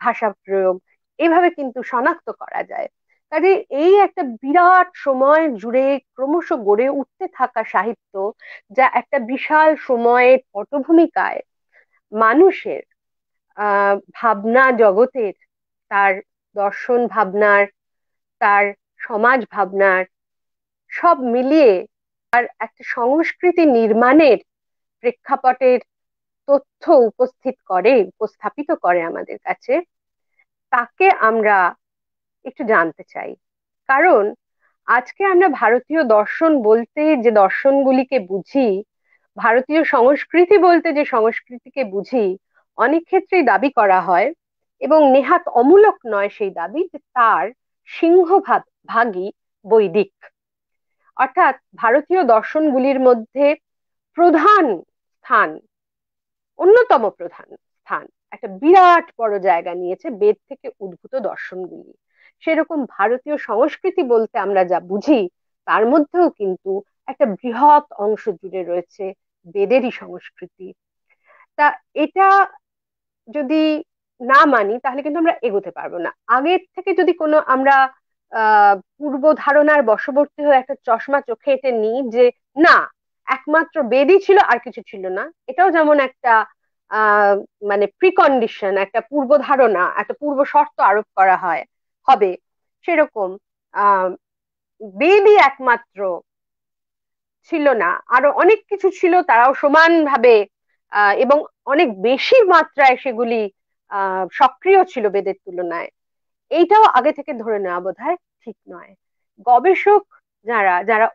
ভাষা প্রয়োগ, এভাবে কিন্তু শনাক্ত করা যায়। কাজে এই একটা বিরাট সময় জুড়ে ক্রমশ গড়ে উঠতে থাকা সাহিত্য, যা একটা বিশাল সময়ের পটভূমিকায় মানুষের ভাবনা জগতের, তার দর্শন ভাবনার, তার সমাজ ভাবনার, সব মিলিয়ে আর একটা সংস্কৃতি নির্মাণের প্রেক্ষাপটের তথ্য উপস্থাপিত করে আমাদের কাছে, তাকে আমরা একটু জানতে চাই। কারণ আজকে আমরা ভারতীয় দর্শন বলতে যে দর্শনগুলিকে বুঝি, ভারতীয় সংস্কৃতি বলতে যে সংস্কৃতিকে বুঝি, অনেক ক্ষেত্রেই দাবি করা হয়, এবং নেহাত অমূলক নয় সেই দাবি, যে তার সিংহভাগই বৈদিক। অর্থাৎ ভারতীয় দর্শনগুলির মধ্যে প্রধান স্থান, অন্যতম প্রধান স্থান, একটা বিরাট বড় জায়গা নিয়েছে বেদ থেকে উদ্ভূত দর্শনগুলি। সেরকম ভারতীয় সংস্কৃতি বলতে আমরা যা বুঝি, তার মধ্যেও কিন্তু একটা বৃহৎ অংশ জুড়ে রয়েছে বেদেরই সংস্কৃতি। তা এটা যদি না মানি তাহলে কিন্তু আমরা এগোতে পারবো না। আগের থেকে যদি কোনো আমরা পূর্ব ধারণার বশবর্তী হয়ে একটা চশমা চোখে এঁটে নিই যে না, একমাত্র বেদই ছিল আর কিছু ছিল না, এটাও যেমন একটা মানে প্রিকন্ডিশন, একটা পূর্ব ধারণা, একটা পূর্ব শর্ত আরোপ করা হয় হবে, সেরকম আহ বেদই একমাত্র ছিল না, আরো অনেক কিছু ছিল, তারাও সমানভাবে এবং অনেক বেশি মাত্রায় সেগুলি সক্রিয় ছিল বেদের তুলনায়। এইটাও আগে থেকে ধরে নেওয়া বোধহয় ঠিক নয়। গবেষক যারা যারা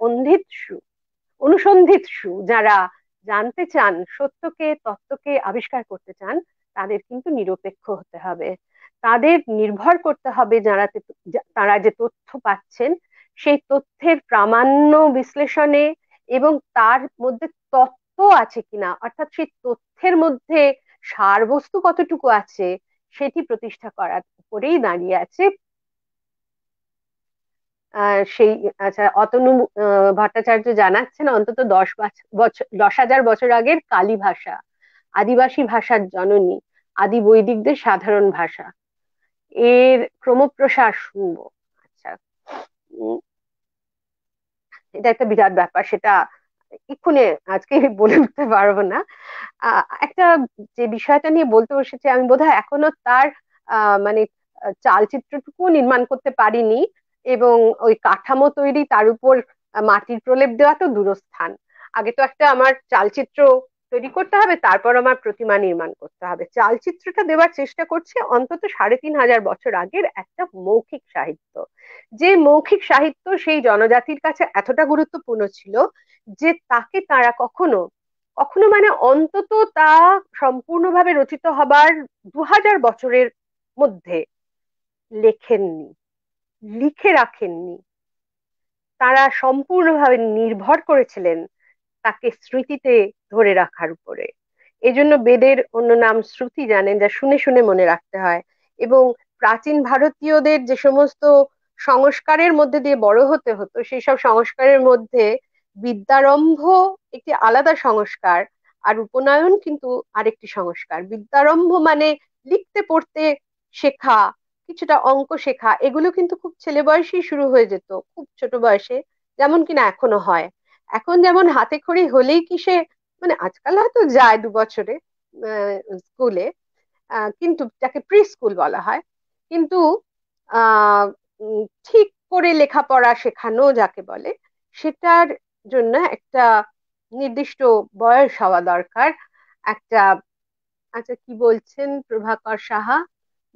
অনুসন্ধিৎসু, যারা জানতে চান, সত্যকে তত্ত্বকে আবিষ্কার করতে চান, তাদের কিন্তু নিরপেক্ষ হতে হবে। তাদের নির্ভর করতে হবে তারা যে তথ্য পাচ্ছেন সেই তথ্যের প্রামাণ্য বিশ্লেষণে, এবং তার মধ্যে তত্ত্ব আছে কিনা, অর্থাৎ সেই তথ্যের মধ্যে সারবস্তু কতটুকু আছে সেটি প্রতিষ্ঠা করার উপরেই দাঁড়িয়ে আছে সেই। আচ্ছা, অতনু ভট্টাচার্য জানাচ্ছেন অন্তত 10,000 বছর আগের কালী ভাষা, আদিবাসী ভাষার জননী, আদি বৈদিকদের সাধারণ ভাষা, এর ক্রমপ্রসার শুনবো। আচ্ছা, উম, এটা একটা বিরাট ব্যাপার, সেটা এক্ষুনি আজকে বলে উঠতে পারবো না। একটা যে বিষয়টা নিয়ে বলতে বসেছি, আমি বোধহয় এখনো তার মানে চালচিত্রটুকু নির্মাণ করতে পারিনি, এবং ওই কাঠামো তৈরি, তার উপর মাটির প্রলেপ দেওয়া তো দূরস্থান। আগে তো একটা আমার চালচিত্র তৈরি করতে হবে, তারপর আমার প্রতিমা নির্মাণ করতে হবে। চালচিত্রটা দেওয়ার চেষ্টা করছে অন্তত 3,500 বছর আগের একটা মৌখিক সাহিত্য। যে মৌখিক সাহিত্য সেই জনজাতির কাছে এতটা গুরুত্বপূর্ণ ছিল যে তাকে তারা কখনো কখনো মানে অন্তত তা সম্পূর্ণভাবে রচিত হবার 2,000 বছরের মধ্যে লেখেননি, লিখে রাখেননি। তারা সম্পূর্ণভাবে নির্ভর করেছিলেন তাকে স্মৃতিতে ধরে রাখার উপরে। এজন্য বেদের অন্য নাম শ্রুতি, জানেন, যা শুনে শুনে মনে রাখতে হয়। এবং প্রাচীন ভারতীয়দের যে সমস্ত সংস্কারের মধ্যে দিয়ে বড় হতে হতো, সেই সব সংস্কারের মধ্যে বিদ্যারম্ভ একটি আলাদা সংস্কার, আর উপনয়ন কিন্তু আরেকটি সংস্কার। বিদ্যারম্ভ মানে লিখতে পড়তে শেখা, কিছুটা অঙ্ক শেখা, এগুলো কিন্তু খুব ছেলে বয়সেই শুরু হয়ে যেত, খুব ছোট বয়সে, যেমন কিনা এখনো হয়। এখন যেমন হাতে খড়ি হলেই কি সে, মানে আজকাল হয়তো যায় 2 বছরে স্কুলে, কিন্তু যাকে প্রি স্কুল বলা হয়, কিন্তু আহ ঠিক করে লেখাপড়া শেখানো যাকে বলে, সেটার জন্য একটা নির্দিষ্ট বয়স হওয়া দরকার। একটা, আচ্ছা কি বলছেন প্রভাকর সাহা,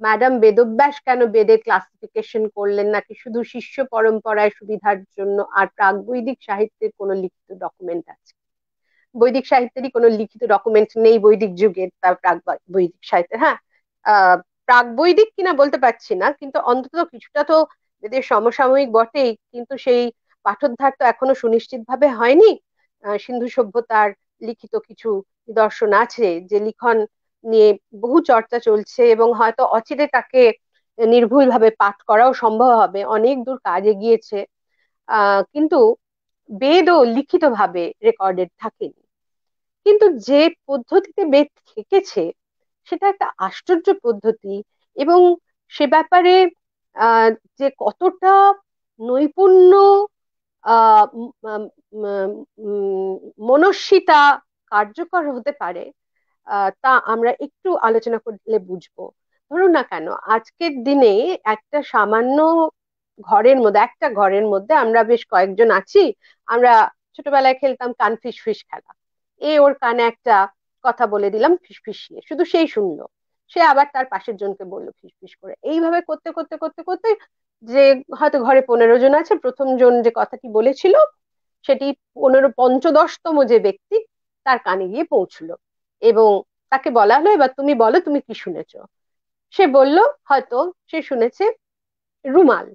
ম্যাডাম বেদব্যাস কেন বেদের ক্লাসিফিকেশন করলেন নাকি শুধু শিষ্য পরম্পরায় সুবিধার জন্য? আর প্রাগবৈদিক সাহিত্যের কোনো লিখিত ডকুমেন্ট আছে? বৈদিক সাহিত্যেরই কোনো লিখিত ডকুমেন্ট নেই বৈদিক যুগের, তার প্রাক বৈদিক সাহিত্যের, হ্যাঁ প্রাক বৈদিক কিনা বলতে পারছি না, কিন্তু অন্তত কিছুটা তো এদের সমসাময়িক বটেই। কিন্তু সেই পাঠোদ্ধার তো এখনো সুনিশ্চিত ভাবে হয়নি। সিন্ধু সভ্যতার লিখিত কিছু নিদর্শন আছে, যে লিখন নিয়ে বহু চর্চা চলছে, এবং হয়তো অচিরে তাকে নির্ভুল ভাবে পাঠ করাও সম্ভব হবে, অনেক দূর কাজ এগিয়েছে। কিন্তু বেদও লিখিত ভাবে রেকর্ডেড থাকেনি। কিন্তু যে পদ্ধতিতে বেদ থেকেছে সেটা একটা আশ্চর্য পদ্ধতি, এবং সে ব্যাপারে আহ, যে কতটা নৈপুণ্য, আহ উম, উম, উম, মনস্বিতা কার্যকর হতে পারে, তা আমরা একটু আলোচনা করলে বুঝবো। ধরুন না কেন, আজকের দিনে একটা সামান্য একটা ঘরের মধ্যে আমরা বেশ কয়েকজন আছি। আমরা ছোটবেলায় খেলতাম কান ফিস ফিস খেলা। ওর কানে একটা কথা বলে দিলাম ফিসফিসিয়ে, শুধু সেই শুনলো, সে আবার তার পাশের জনকে বললো ফিসফিস করে। এইভাবে করতে করতে করতে করতে, যে হয়তো ঘরে 15 জন আছে, প্রথম জন যে কথাটি বলেছিল সেটি 15 পঞ্চদশতম যে ব্যক্তি, তার কানে গিয়ে পৌঁছলো, এবং তাকে বলা হলো এবার তুমি বলো তুমি কি শুনেছো। সে বলল হয়তো সে শুনেছে রুমাল।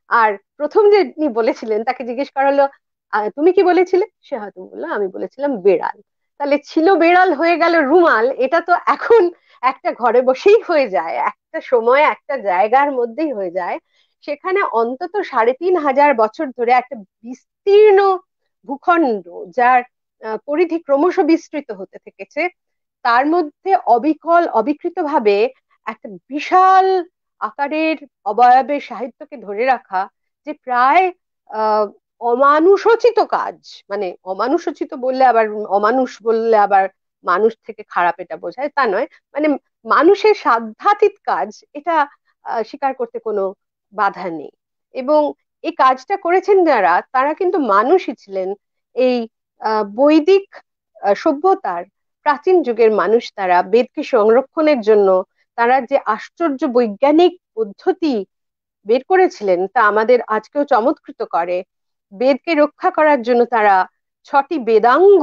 আর প্রথম যে যিনি বলেছিলেন তাকে জিজ্ঞেস করা হলো তুমি কি বলেছিলে, সে হয়তো বললো আমি বলেছিলাম বেড়াল। তাহলে ছিল বেড়াল হয়ে গেল রুমাল, এটা তো এখন একটা ঘরে বসেই হয়ে যায়, একটা সময় একটা জায়গার মধ্যেই হয়ে যায়। সেখানে অন্তত 3,500 বছর ধরে একটা বিস্তীর্ণ ভূখণ্ড, যার পরিধি ক্রমশ বিস্তৃত হতে থেকেছে, তার মধ্যে অবিকল অবিকৃত ভাবে একটা বিশাল আকারের অবয়বের সাহিত্যকে ধরে রাখা, যে প্রায় আহ অমানুষোচিত কাজ। মানে অমানুষোচিত বললে আবার, অমানুষ বললে আবার মানুষ থেকে খারাপ এটা বোঝায় তা নয়, মানে মানুষের সাধ্যাতীত কাজ এটা, স্বীকার করতে কোনো বাধা নেই। এবং এই কাজটা করেছেন যারা, তারা কিন্তু মানুষই ছিলেন। এই বৈদিক সভ্যতার প্রাচীন যুগের মানুষ, তারা বেদকে সংরক্ষণের জন্য তারা যে আশ্চর্য বৈজ্ঞানিক পদ্ধতি বের করেছিলেন তা আমাদের আজকেও চমৎকৃত করে। বেদকে রক্ষা করার জন্য তারা 6টি বেদাঙ্গ,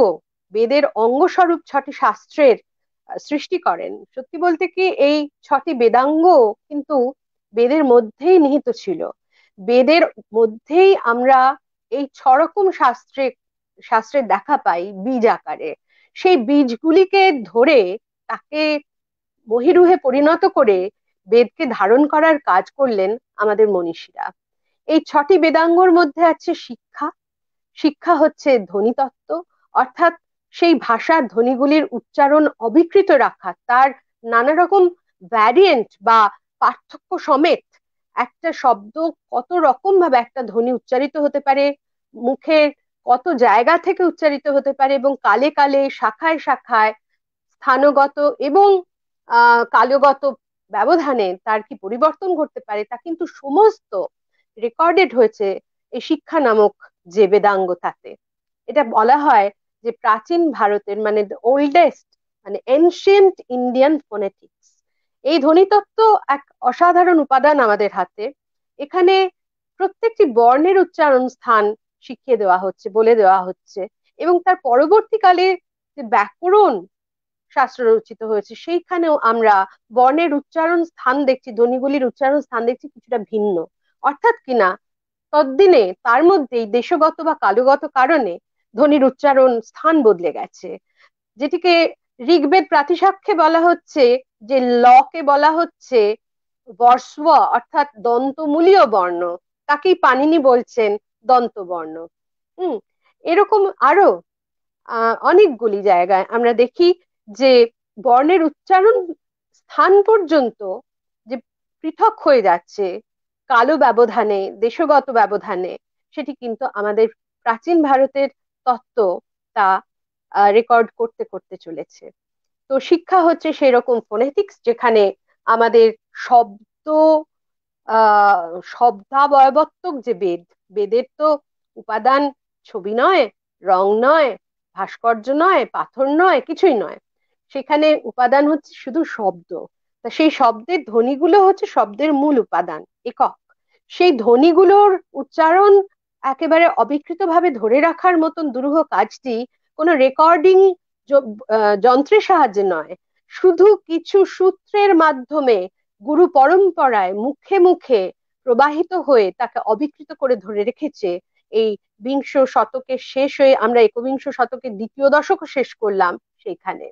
বেদের অঙ্গস্বরূপ 6টি শাস্ত্রের সৃষ্টি করেন। সত্যি বলতে কি এই 6টি বেদাঙ্গ কিন্তু বেদের মধ্যেই নিহিত ছিল। বেদের মধ্যেই আমরা এই 6 রকম শাস্ত্রের দেখা পাই বীজ আকারে। সেই বীজগুলিকে ধরে তাকে মহীরুহে পরিণত করে বেদকে ধারণ করার কাজ করলেন আমাদের মনীষীরা। এই 6টি বেদাঙ্গর মধ্যে আছে শিক্ষা। শিক্ষা হচ্ছে ধ্বনিতত্ত্ব, অর্থাৎ সেই ভাষার ধ্বনিগুলির উচ্চারণ অবিকৃত রাখা, তার নানা রকম ভ্যারিয়েন্ট বা পার্থক্য সমেত একটা শব্দ কত রকম ভাবে একটা ধ্বনি উচ্চারিত হতে পারে, মুখের কত জায়গা থেকে উচ্চারিত হতে পারে, এবং কালে কালে শাখায় শাখায় স্থানগত এবং কালগত ব্যবধানে তার কি পরিবর্তন ঘটতে পারে, তা কিন্তু সমস্ত রেকর্ডেড হয়েছে এই শিক্ষা নামক যে বেদাঙ্গ তাতে। এটা বলা হয় যে প্রাচীন ভারতের মানে ওল্ডেস্ট মানে এনশিয়েন্ট ইন্ডিয়ান ফোনেটিক্স। এই ধ্বনিতত্ত্ব এক অসাধারণ উপাদান আমাদের হাতে। এখানে প্রত্যেকটি বর্ণের উচ্চারণ স্থান শিখিয়ে দেওয়া হচ্ছে, বলে দেওয়া হচ্ছে, এবং তার পরবর্তীকালে যে ব্যাকরণ শাস্ত্র রচিত হয়েছে সেইখানেও আমরা বর্ণের উচ্চারণ স্থান দেখছি, ধ্বনিগুলির উচ্চারণ স্থান দেখছি কিছুটা ভিন্ন। অর্থাৎ কিনা তদ্দিনে তার মধ্যেই দেশগত বা কালগত কারণে ধ্বনির উচ্চারণ স্থান বদলে গেছে। যেটিকে ঋগ্বেদ প্রাতিসাখ্যে বলা হচ্ছে যে লকে বলা হচ্ছে বর্স্ব, অর্থাৎ দন্তমূলীয় বর্ণ, তাকেই পাণিনি বলছেন দন্তবর্ণ। হুম, এরকম আরো অনেকগুলি জায়গায় আমরা দেখি যে বর্ণের উচ্চারণ স্থান পর্যন্ত যে পৃথক হয়ে যাচ্ছে কালো ব্যবধানে, দেশগত ব্যবধানে, সেটি কিন্তু আমাদের প্রাচীন ভারতের তত্ত্ব তা রেকর্ড করতে করতে চলেছে। তো শিক্ষা হচ্ছে সেরকম ফোনেটিক্স যেখানে আমাদের শব্দ শব্দাবয়বত্তক যে বেদ, বেদের তো উপাদান ছবি নয়, রং নয়, ভাস্কর্য নয়, পাথর নয়, কিছুই নয়। সেখানে উপাদান হচ্ছে শুধু শব্দ। তা সেই শব্দের ধ্বনিগুলো হচ্ছে শব্দের মূল উপাদান, একক। সেই ধ্বনিগুলোর উচ্চারণ একেবারে অবিকৃতভাবে ধরে রাখার মতন দুরূহ কাজটি কোনো রেকর্ডিং যন্ত্রের সাহায্যে নয়, শুধু কিছু সূত্রের মাধ্যমে গুরু পরম্পরায় মুখে মুখে প্রবাহিত হয়ে তাকে অবিকৃত করে ধরে রেখেছে। এই বিংশ শতকের শেষ হয়ে আমরা একবিংশ শতকের দ্বিতীয় দশকও শেষ করলাম, সেইখানে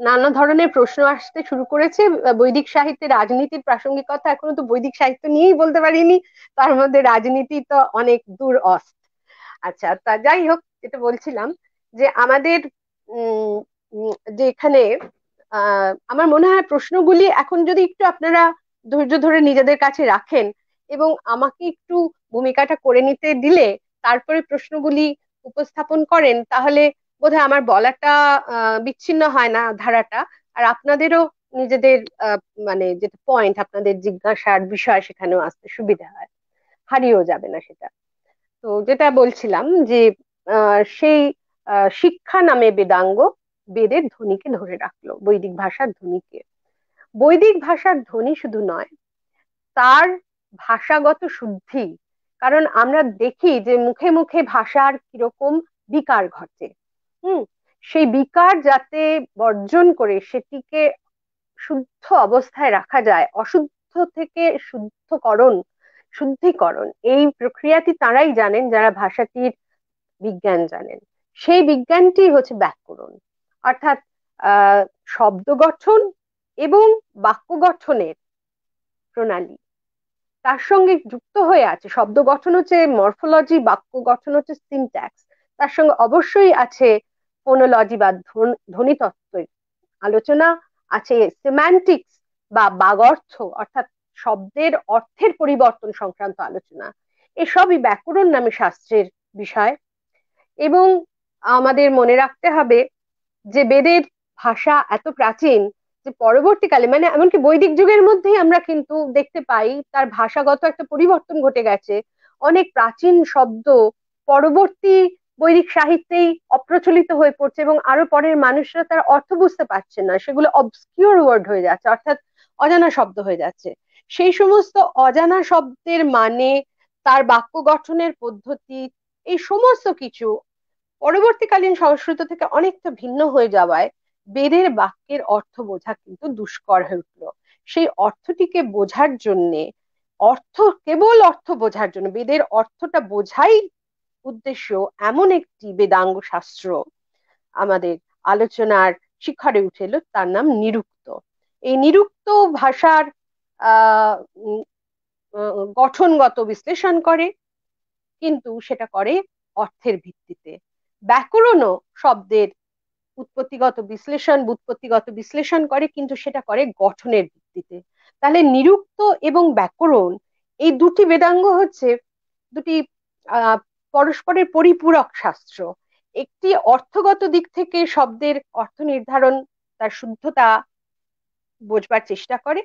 নানা ধরনের প্রশ্ন আসতে শুরু করেছে। বৈদিক সাহিত্যে রাজনীতির প্রাসঙ্গিকতা এখনো তো বৈদিক সাহিত্য নিয়েই বলতে পারিনি, তার মধ্যে রাজনীতি তো অনেক দূর অস্ত। আচ্ছা, তা যাই হোক, যেটা বলছিলাম যে আমাদের যে এখানে আমার মনে হয় প্রশ্নগুলি এখন যদি একটু আপনারা ধৈর্য ধরে নিজেদের কাছে রাখেন এবং আমাকে একটু ভূমিকাটা করে নিতে দিলে তারপরে প্রশ্নগুলি উপস্থাপন করেন, তাহলে বোধহয় আমার বলাটা বিচ্ছিন্ন হয় না ধারাটা, আর আপনাদেরও নিজেদের মানে যেটা পয়েন্ট, আপনাদের জিজ্ঞাসার বিষয় সেখানেও আসতে সুবিধা হয়, হারিয়েও যাবে না সেটা। তো যেটা বলছিলাম যে সেই শিক্ষা নামে বেদাঙ্গ বেদের ধ্বনিকে ধরে রাখলো, বৈদিক ভাষার ধ্বনিকে। বৈদিক ভাষার ধ্বনি শুধু নয়, তার ভাষাগত শুদ্ধি। কারণ আমরা দেখি যে মুখে মুখে ভাষার কিরকম বিকার ঘটে। হুম, সেই বিকার যাতে বর্জন করে সেটিকে শুদ্ধ অবস্থায় রাখা যায়, অশুদ্ধ থেকে শুদ্ধিকরণ, এই প্রক্রিয়াটি তারাই জানেন যারা ভাষাটির বিজ্ঞান জানেন। সেই বিজ্ঞানটি হচ্ছে ব্যাকরণ, অর্থাৎ শব্দ গঠন এবং বাক্য গঠনের প্রণালী। তার সঙ্গে যুক্ত হয়ে আছে শব্দ গঠন হচ্ছে মরফোলজি, বাক্য গঠন হচ্ছে সিনট্যাক্স, তার সঙ্গে অবশ্যই আছে ফোনোলজি বা ধ্বনিতত্ত্বের আলোচনা, আছে সিম্যান্টিক্স বা বাগর্থ, অর্থাৎ শব্দের অর্থের পরিবর্তন সংক্রান্ত আলোচনা। এসবই ব্যাকরণ নামে শাস্ত্রের বিষয়। এবং আমাদের মনে রাখতে হবে যে বেদের ভাষা এত প্রাচীন যে পরবর্তীকালে মানে এমনকি বৈদিক যুগের মধ্যেই আমরা কিন্তু দেখতে পাই তার ভাষাগত একটা পরিবর্তন ঘটে গেছে। অনেক প্রাচীন শব্দ পরবর্তী বৈদিক সাহিত্যেই অপ্রচলিত হয়ে পড়ছে এবং আরো পরের মানুষরা তার অর্থ বুঝতে পারছে না, সেগুলো অবস্কিউর ওয়ার্ড হয়ে যাচ্ছে, অর্থাৎ অজানা শব্দ হয়ে যাচ্ছে। সেই সমস্ত অজানা শব্দের মানে, তার বাক্য গঠনের পদ্ধতি, এই সমস্ত কিছু পরবর্তীকালীন সংস্কৃত থেকে অনেকটা ভিন্ন হয়ে যাওয়ায় বেদের বাক্যের অর্থ বোঝা কিন্তু দুষ্কর হয়ে উঠল। সেই অর্থটিকে বোঝার জন্যে, কেবল অর্থ বোঝার জন্য, বেদের অর্থটা বোঝাই উদ্দেশ্য, এমন একটি বেদাঙ্গ শাস্ত্র আমাদের আলোচনার শিখরে উঠে এলো, তার নাম নিরুক্ত। এই নিরুক্ত ভাষার আহ গঠনগত বিশ্লেষণ করে, কিন্তু সেটা করে অর্থের ভিত্তিতে। ব্যাকরণও শব্দের ব্যুৎপত্তিগত বিশ্লেষণ করে, কিন্তু সেটা করে গঠনের ভিত্তিতে। তাহলে নিরুক্ত এবং ব্যাকরণ, এই দুটি বেদাঙ্গ হচ্ছে দুটি আহ পরস্পরের পরিপূরক শাস্ত্র। একটি অর্থগত দিক থেকে শব্দের অর্থ নির্ধারণ, তার শুদ্ধতা বোঝবার চেষ্টা করে,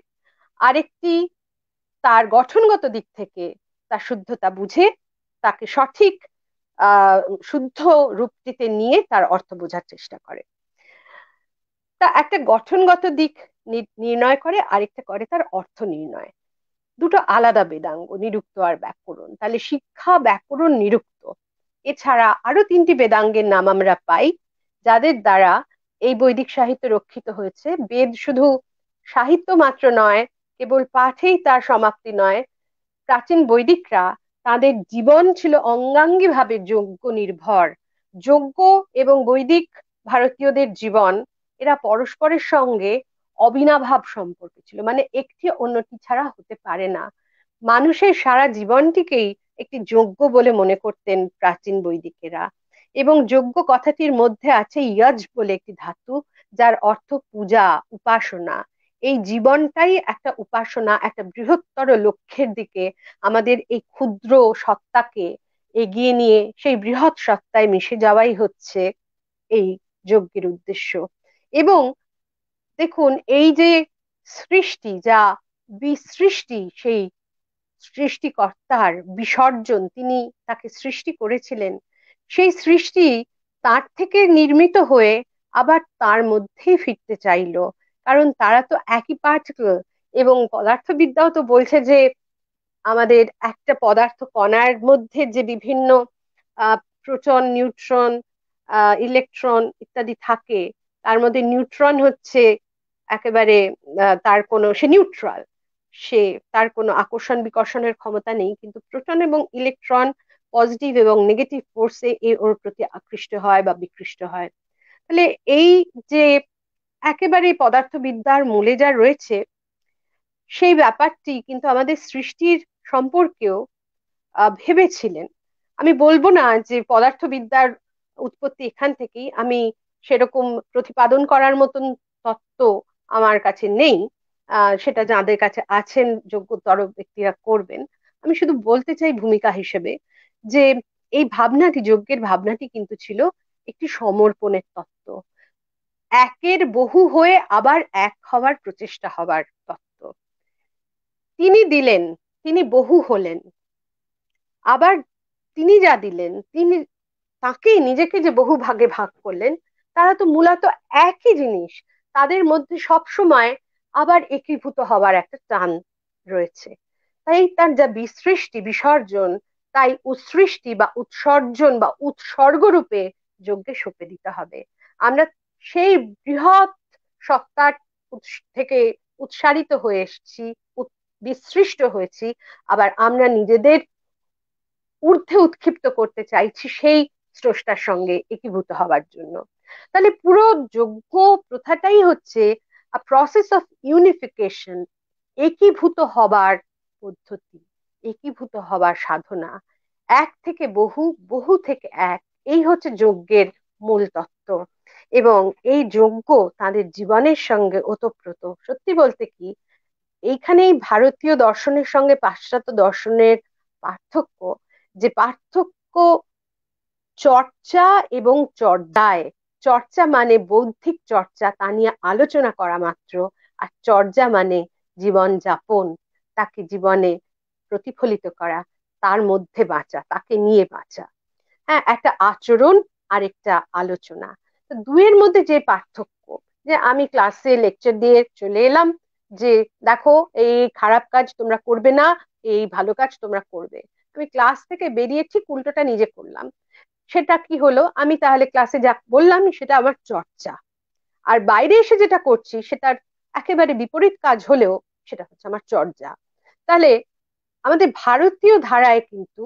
আরেকটি তার গঠনগত দিক থেকে তার শুদ্ধতা বুঝে তাকে সঠিক আহ শুদ্ধ রূপটিতে নিয়ে তার অর্থ বোঝার চেষ্টা করে। তা একটা গঠনগত দিক নির্ণয় করে, আরেকটা করে তার অর্থ নির্ণয়। দুটো আলাদা বেদাঙ্গ, নিরুক্ত আর ব্যাকরণ। তাহলে শিক্ষা, ব্যাকরণ, নিরুক্ত। এছাড়া আরো তিনটি বেদাঙ্গের নাম আমরা পাই, যাদের দ্বারা এই বৈদিক সাহিত্য রক্ষিত হয়েছে। বেদ শুধু সাহিত্য মাত্র নয়, কেবল পাঠেই তার সমাপ্তি নয়। প্রাচীন বৈদিকরা, তাদের জীবন ছিল অঙ্গাঙ্গী ভাবে যজ্ঞ নির্ভর। যজ্ঞ এবং বৈদিক ভারতীয়দের জীবন, এরা পরস্পরের সঙ্গে অবিনাভাব সম্পর্ক ছিল, মানে একটি অন্যটি ছাড়া হতে পারে না। মানুষের সারা জীবনটিকেই একটি যজ্ঞ বলে মনে করতেন প্রাচীন বৈদিকেরা। এবং যজ্ঞ কথাটির মধ্যে আছে ইয়াজ বলে একটি ধাতু, যার অর্থ পূজা, উপাসনা। এই জীবনটাই একটা উপাসনা, একটা বৃহত্তর লক্ষ্যের দিকে আমাদের এই ক্ষুদ্র সত্তাকে এগিয়ে নিয়ে সেই বৃহৎ সত্তায় মিশে যাওয়াই হচ্ছে এই যজ্ঞের উদ্দেশ্য। এবং দেখুন, এই যে সৃষ্টি, যা বিসৃষ্টি, সেই সৃষ্টিকর্তার বিসর্জন, তিনি তাকে সৃষ্টি করেছিলেন, সেই সৃষ্টি তার থেকে নির্মিত হয়ে আবার তার মধ্যেই ফিরতে চাইলো, কারণ তারা তো একই পার্টিকেল। এবং পদার্থবিদ্যাও তো বলছে যে আমাদের একটা পদার্থ কণার মধ্যে যে বিভিন্ন প্রোটন, নিউট্রন, ইলেকট্রন ইত্যাদি থাকে, তার মধ্যে নিউট্রন হচ্ছে একেবারে সে নিউট্রাল, সে তার কোনো আকর্ষণ বিকর্ষণের ক্ষমতা নেই, কিন্তু প্রোটন এবং ইলেকট্রন পজিটিভ এবং নেগেটিভ ফোর্সে ওর প্রতি আকৃষ্ট হয় বা বিকৃষ্ট হয়। তাহলে এই যে একেবারে পদার্থবিদ্যার মূলে যা রয়েছে, সেই ব্যাপারটি কিন্তু আমাদের সৃষ্টির সম্পর্কেও ভেবেছিলেন। আমি বলবো না যে পদার্থবিদ্যার উৎপত্তি এখান থেকেই, আমি সেরকম প্রতিপাদন করার মতন তত্ত্ব আমার কাছে নেই, সেটা যাদের কাছে আছেন যোগ্যতর ব্যক্তিরা করবেন। আমি শুধু বলতে চাই ভূমিকা হিসেবে যে এই ভাবনাটি, যজ্ঞের ভাবনাটি কিন্তু ছিল একটি সমর্পণের তত্ত্ব, একের বহু হয়ে আবার এক হওয়ার প্রচেষ্টা হবার তত্ত্ব। তিনি দিলেন, তিনি বহু হলেন, আবার তিনি যা দিলেন, তিনি তাকেই নিজেকে যে বহু ভাগে ভাগ করলেন, তারা তো মূলত একই জিনিস। তাদের মধ্যে সব সময় আবার একীভূত হবার একটা টান রয়েছে। তাই তার যা বিসৃষ্টি, বিসর্জন, তাই উৎসৃষ্টি বা উৎসর্জন বা উৎসর্গ রূপে যজ্ঞে সঁপে দিতে হবে। আমরা সেই বৃহৎ সত্তার থেকে উৎসারিত হয়ে এসেছি, বিসৃষ্ট হয়েছি, আবার আমরা নিজেদের ঊর্ধ্বে উৎক্ষিপ্ত করতে চাইছি সেই স্রষ্টার সঙ্গে একীভূত হবার জন্য। তাহলে পুরো যজ্ঞ প্রথাটাই হচ্ছে প্রসেস অফ ইউনিফিকেশন, একীভূত হবার পদ্ধতি, একীভূত হবার সাধনা। এক থেকে বহু, বহু থেকে এক, এই হচ্ছে যজ্ঞের মূল তত্ত্ব। এবং এই যজ্ঞ তাদের জীবনের সঙ্গে ওতপ্রোত। সত্যি বলতে কি, এইখানেই ভারতীয় দর্শনের সঙ্গে পাশ্চাত্য দর্শনের পার্থক্য, যে পার্থক্য চর্চা এবং চর্যায়। চর্চা মানে বৌদ্ধিক চর্চা, তা নিয়ে আলোচনা করা মাত্র, আর চর্যা মানে জীবন যাপন, তাকে জীবনে প্রতিফলিত করা, তার মধ্যে বাঁচা, তাকে নিয়ে বাঁচা। হ্যাঁ, একটা আচরণ আর একটা আলোচনা। তো দুয়ের মধ্যে যে পার্থক্য, যে আমি ক্লাসে লেকচার দিয়ে চলে এলাম, যে দেখো, এই খারাপ কাজ তোমরা করবে না, এই ভালো কাজ তোমরা করবে। আমি ক্লাস থেকে বেরিয়ে ঠিক উল্টোটা নিজে করলাম। সেটা কি হলো, আমি তাহলে ক্লাসে যা বললাম সেটা আমার চর্চা, আর বাইরে এসে যেটা করছি সেটার একেবারে বিপরীত কাজ হলেও সেটা হচ্ছে আমার চর্যা। তাহলে আমাদের ভারতীয় ধারায় কিন্তু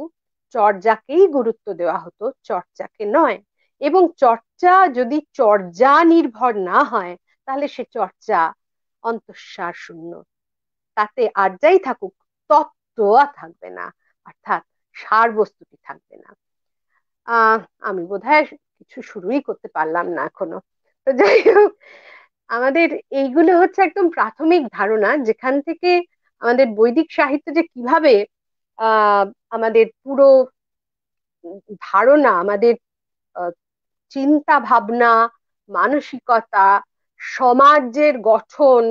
চর্যাকেই গুরুত্ব দেওয়া হতো, চর্চাকে নয়। এবং চর্চা যদি চর্যা নির্ভর না হয়, তাহলে সে চর্চা অন্তঃসার শূন্য। তাতে আর যাই থাকুক, তত্ত্ব আর থাকবে না, অর্থাৎ সার বস্তুটি থাকবে না। আহ আমি বোধহয় কিছু শুরুই করতে পারলাম না এখনো। তো যাই হোক, আমাদের এইগুলো হচ্ছে একদম প্রাথমিক ধারণা, যেখান থেকে আমাদের বৈদিক সাহিত্য যে কিভাবে আহ আমাদের পুরো ধারণা, আমাদের আহ, চিন্তা ভাবনা, মানসিকতা, সমাজের গঠন,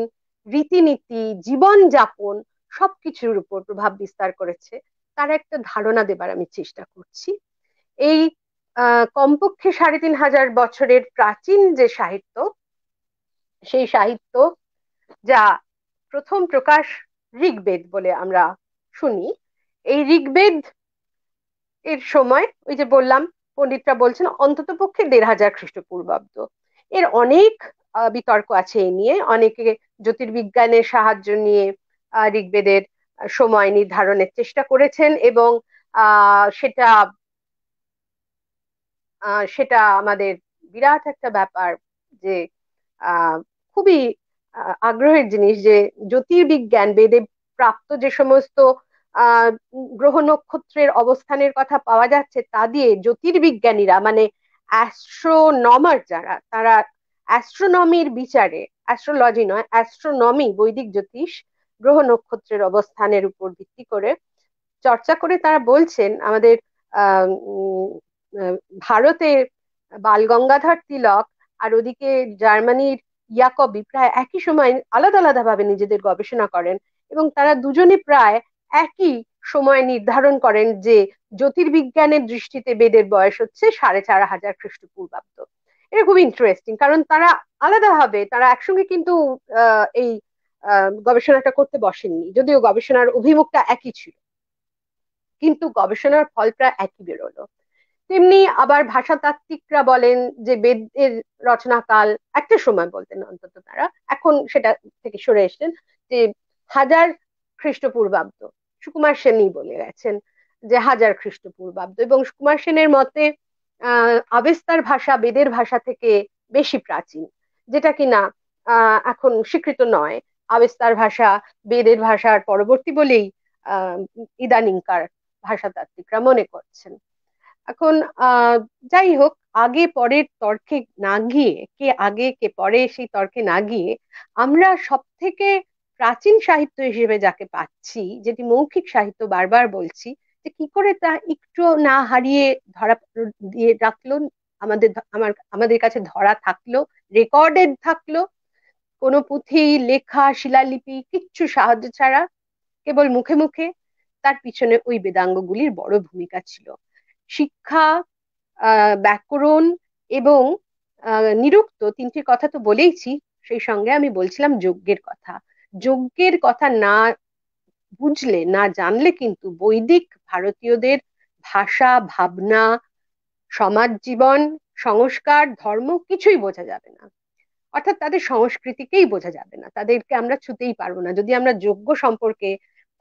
রীতিনীতি, জীবনযাপন সবকিছুর উপর প্রভাব বিস্তার করেছে, তার একটা ধারণা দেবার আমি চেষ্টা করছি। এই কমপক্ষে ৩,৫০০ বছরের প্রাচীন যে সাহিত্য, সেই সাহিত্য যা প্রথম প্রকাশ ঋগ্বেদ বলে আমরা শুনি, এই ঋগ্বেদ এর সময় ওই যে বললাম, পণ্ডিতরা বলছেন অন্তত পক্ষে ১৫০০ খ্রিস্টপূর্বাব্দ। এর অনেক বিতর্ক আছে এই নিয়ে, অনেকে জ্যোতির্বিজ্ঞানের সাহায্য নিয়ে ঋগ্বেদের সময় নির্ধারণের চেষ্টা করেছেন, এবং সেটা সেটা আমাদের বিরাট একটা ব্যাপার যে আহ খুবই আগ্রহের জিনিস যে জ্যোতির্বিজ্ঞান, বেদে প্রাপ্ত যে সমস্ত আহ গ্রহ নক্ষত্রের অবস্থানের কথা পাওয়া যাচ্ছে, তা দিয়ে জ্যোতির্বিজ্ঞানীরা মানে অ্যাস্ট্রোনমার যারা, তারা অ্যাস্ট্রোনমির বিচারে, অ্যাস্ট্রোলজি নয় অ্যাস্ট্রোনমি, বৈদিক জ্যোতিষ, গ্রহ নক্ষত্রের অবস্থানের উপর ভিত্তি করে চর্চা করে তারা বলছেন আমাদের আহ উম, আহ, ভারতের বাল গঙ্গাধর তিলক আর ওদিকে জার্মানির ইয়াকবি প্রায় একই সময় আলাদা আলাদা ভাবে নিজেদের গবেষণা করেন, এবং তারা দুজনে প্রায় একই সময় নির্ধারণ করেন যে জ্যোতির্বিজ্ঞানের দৃষ্টিতে বেদের বয়স হচ্ছে ৪,৫০০ খ্রিস্টপূর্বাব্দ। এটা খুব ইন্টারেস্টিং, কারণ তারা আলাদাভাবে, তারা একসঙ্গে কিন্তু এই গবেষণাটা করতে বসেননি, যদিও গবেষণার অভিমুখটা একই ছিল, কিন্তু গবেষণার ফল প্রায় একই বেরোলো। তেমনি আবার ভাষাতাত্ত্বিকরা বলেন যে বেদের রচনাকাল একটা সময় বলতেন অন্তত তারা, এখন সেটা থেকে সরে এসেছেন, যে ১,০০০ খ্রিস্টপূর্বাব্দ। সুকুমার সেনই বলে গেছেন যে ১,০০০ খ্রিস্টপূর্বাব্দ, এবং সুকুমার সেনের মতে আবেস্তার ভাষা বেদের ভাষা থেকে বেশি প্রাচীন, যেটা কিনা এখন স্বীকৃত নয়। আবেস্তার ভাষা বেদের ভাষার পরবর্তী বলেই আহ ইদানিংকার ভাষাতাত্ত্বিকরা মনে করছেন। এখন যাই হোক, আগে পরের তর্কে না গিয়ে, কে আগে কে পরে সেই তর্কে না গিয়ে, আমরা সব থেকে প্রাচীন সাহিত্য হিসেবে যাকে পাচ্ছি, যেটি মৌখিক সাহিত্য, বারবার বলছি, যে কি করে তা একটু না হারিয়ে ধরা দিয়ে রাখলো, আমাদের কাছে ধরা থাকলো, রেকর্ডেড থাকলো, কোনো পুঁথি, লেখা, শিলালিপি কিচ্ছু সাহায্য ছাড়া, কেবল মুখে মুখে, তার পিছনে ওই বেদাঙ্গগুলির বড় ভূমিকা ছিল। শিক্ষা, ব্যাকরণ এবং নিরুক্ত, তিনটির কথা তো বলেইছি, সেই সঙ্গে আমি বলছিলাম যজ্ঞের কথা। যজ্ঞের কথা না বুঝলে, না জানলে কিন্তু বৈদিক ভারতীয়দের ভাষা, ভাবনা, সমাজ জীবন, সংস্কার, ধর্ম কিছুই বোঝা যাবে না। অর্থাৎ তাদের সংস্কৃতিকেই বোঝা যাবে না, তাদেরকে আমরা ছুতেই পারবো না যদি আমরা যজ্ঞ সম্পর্কে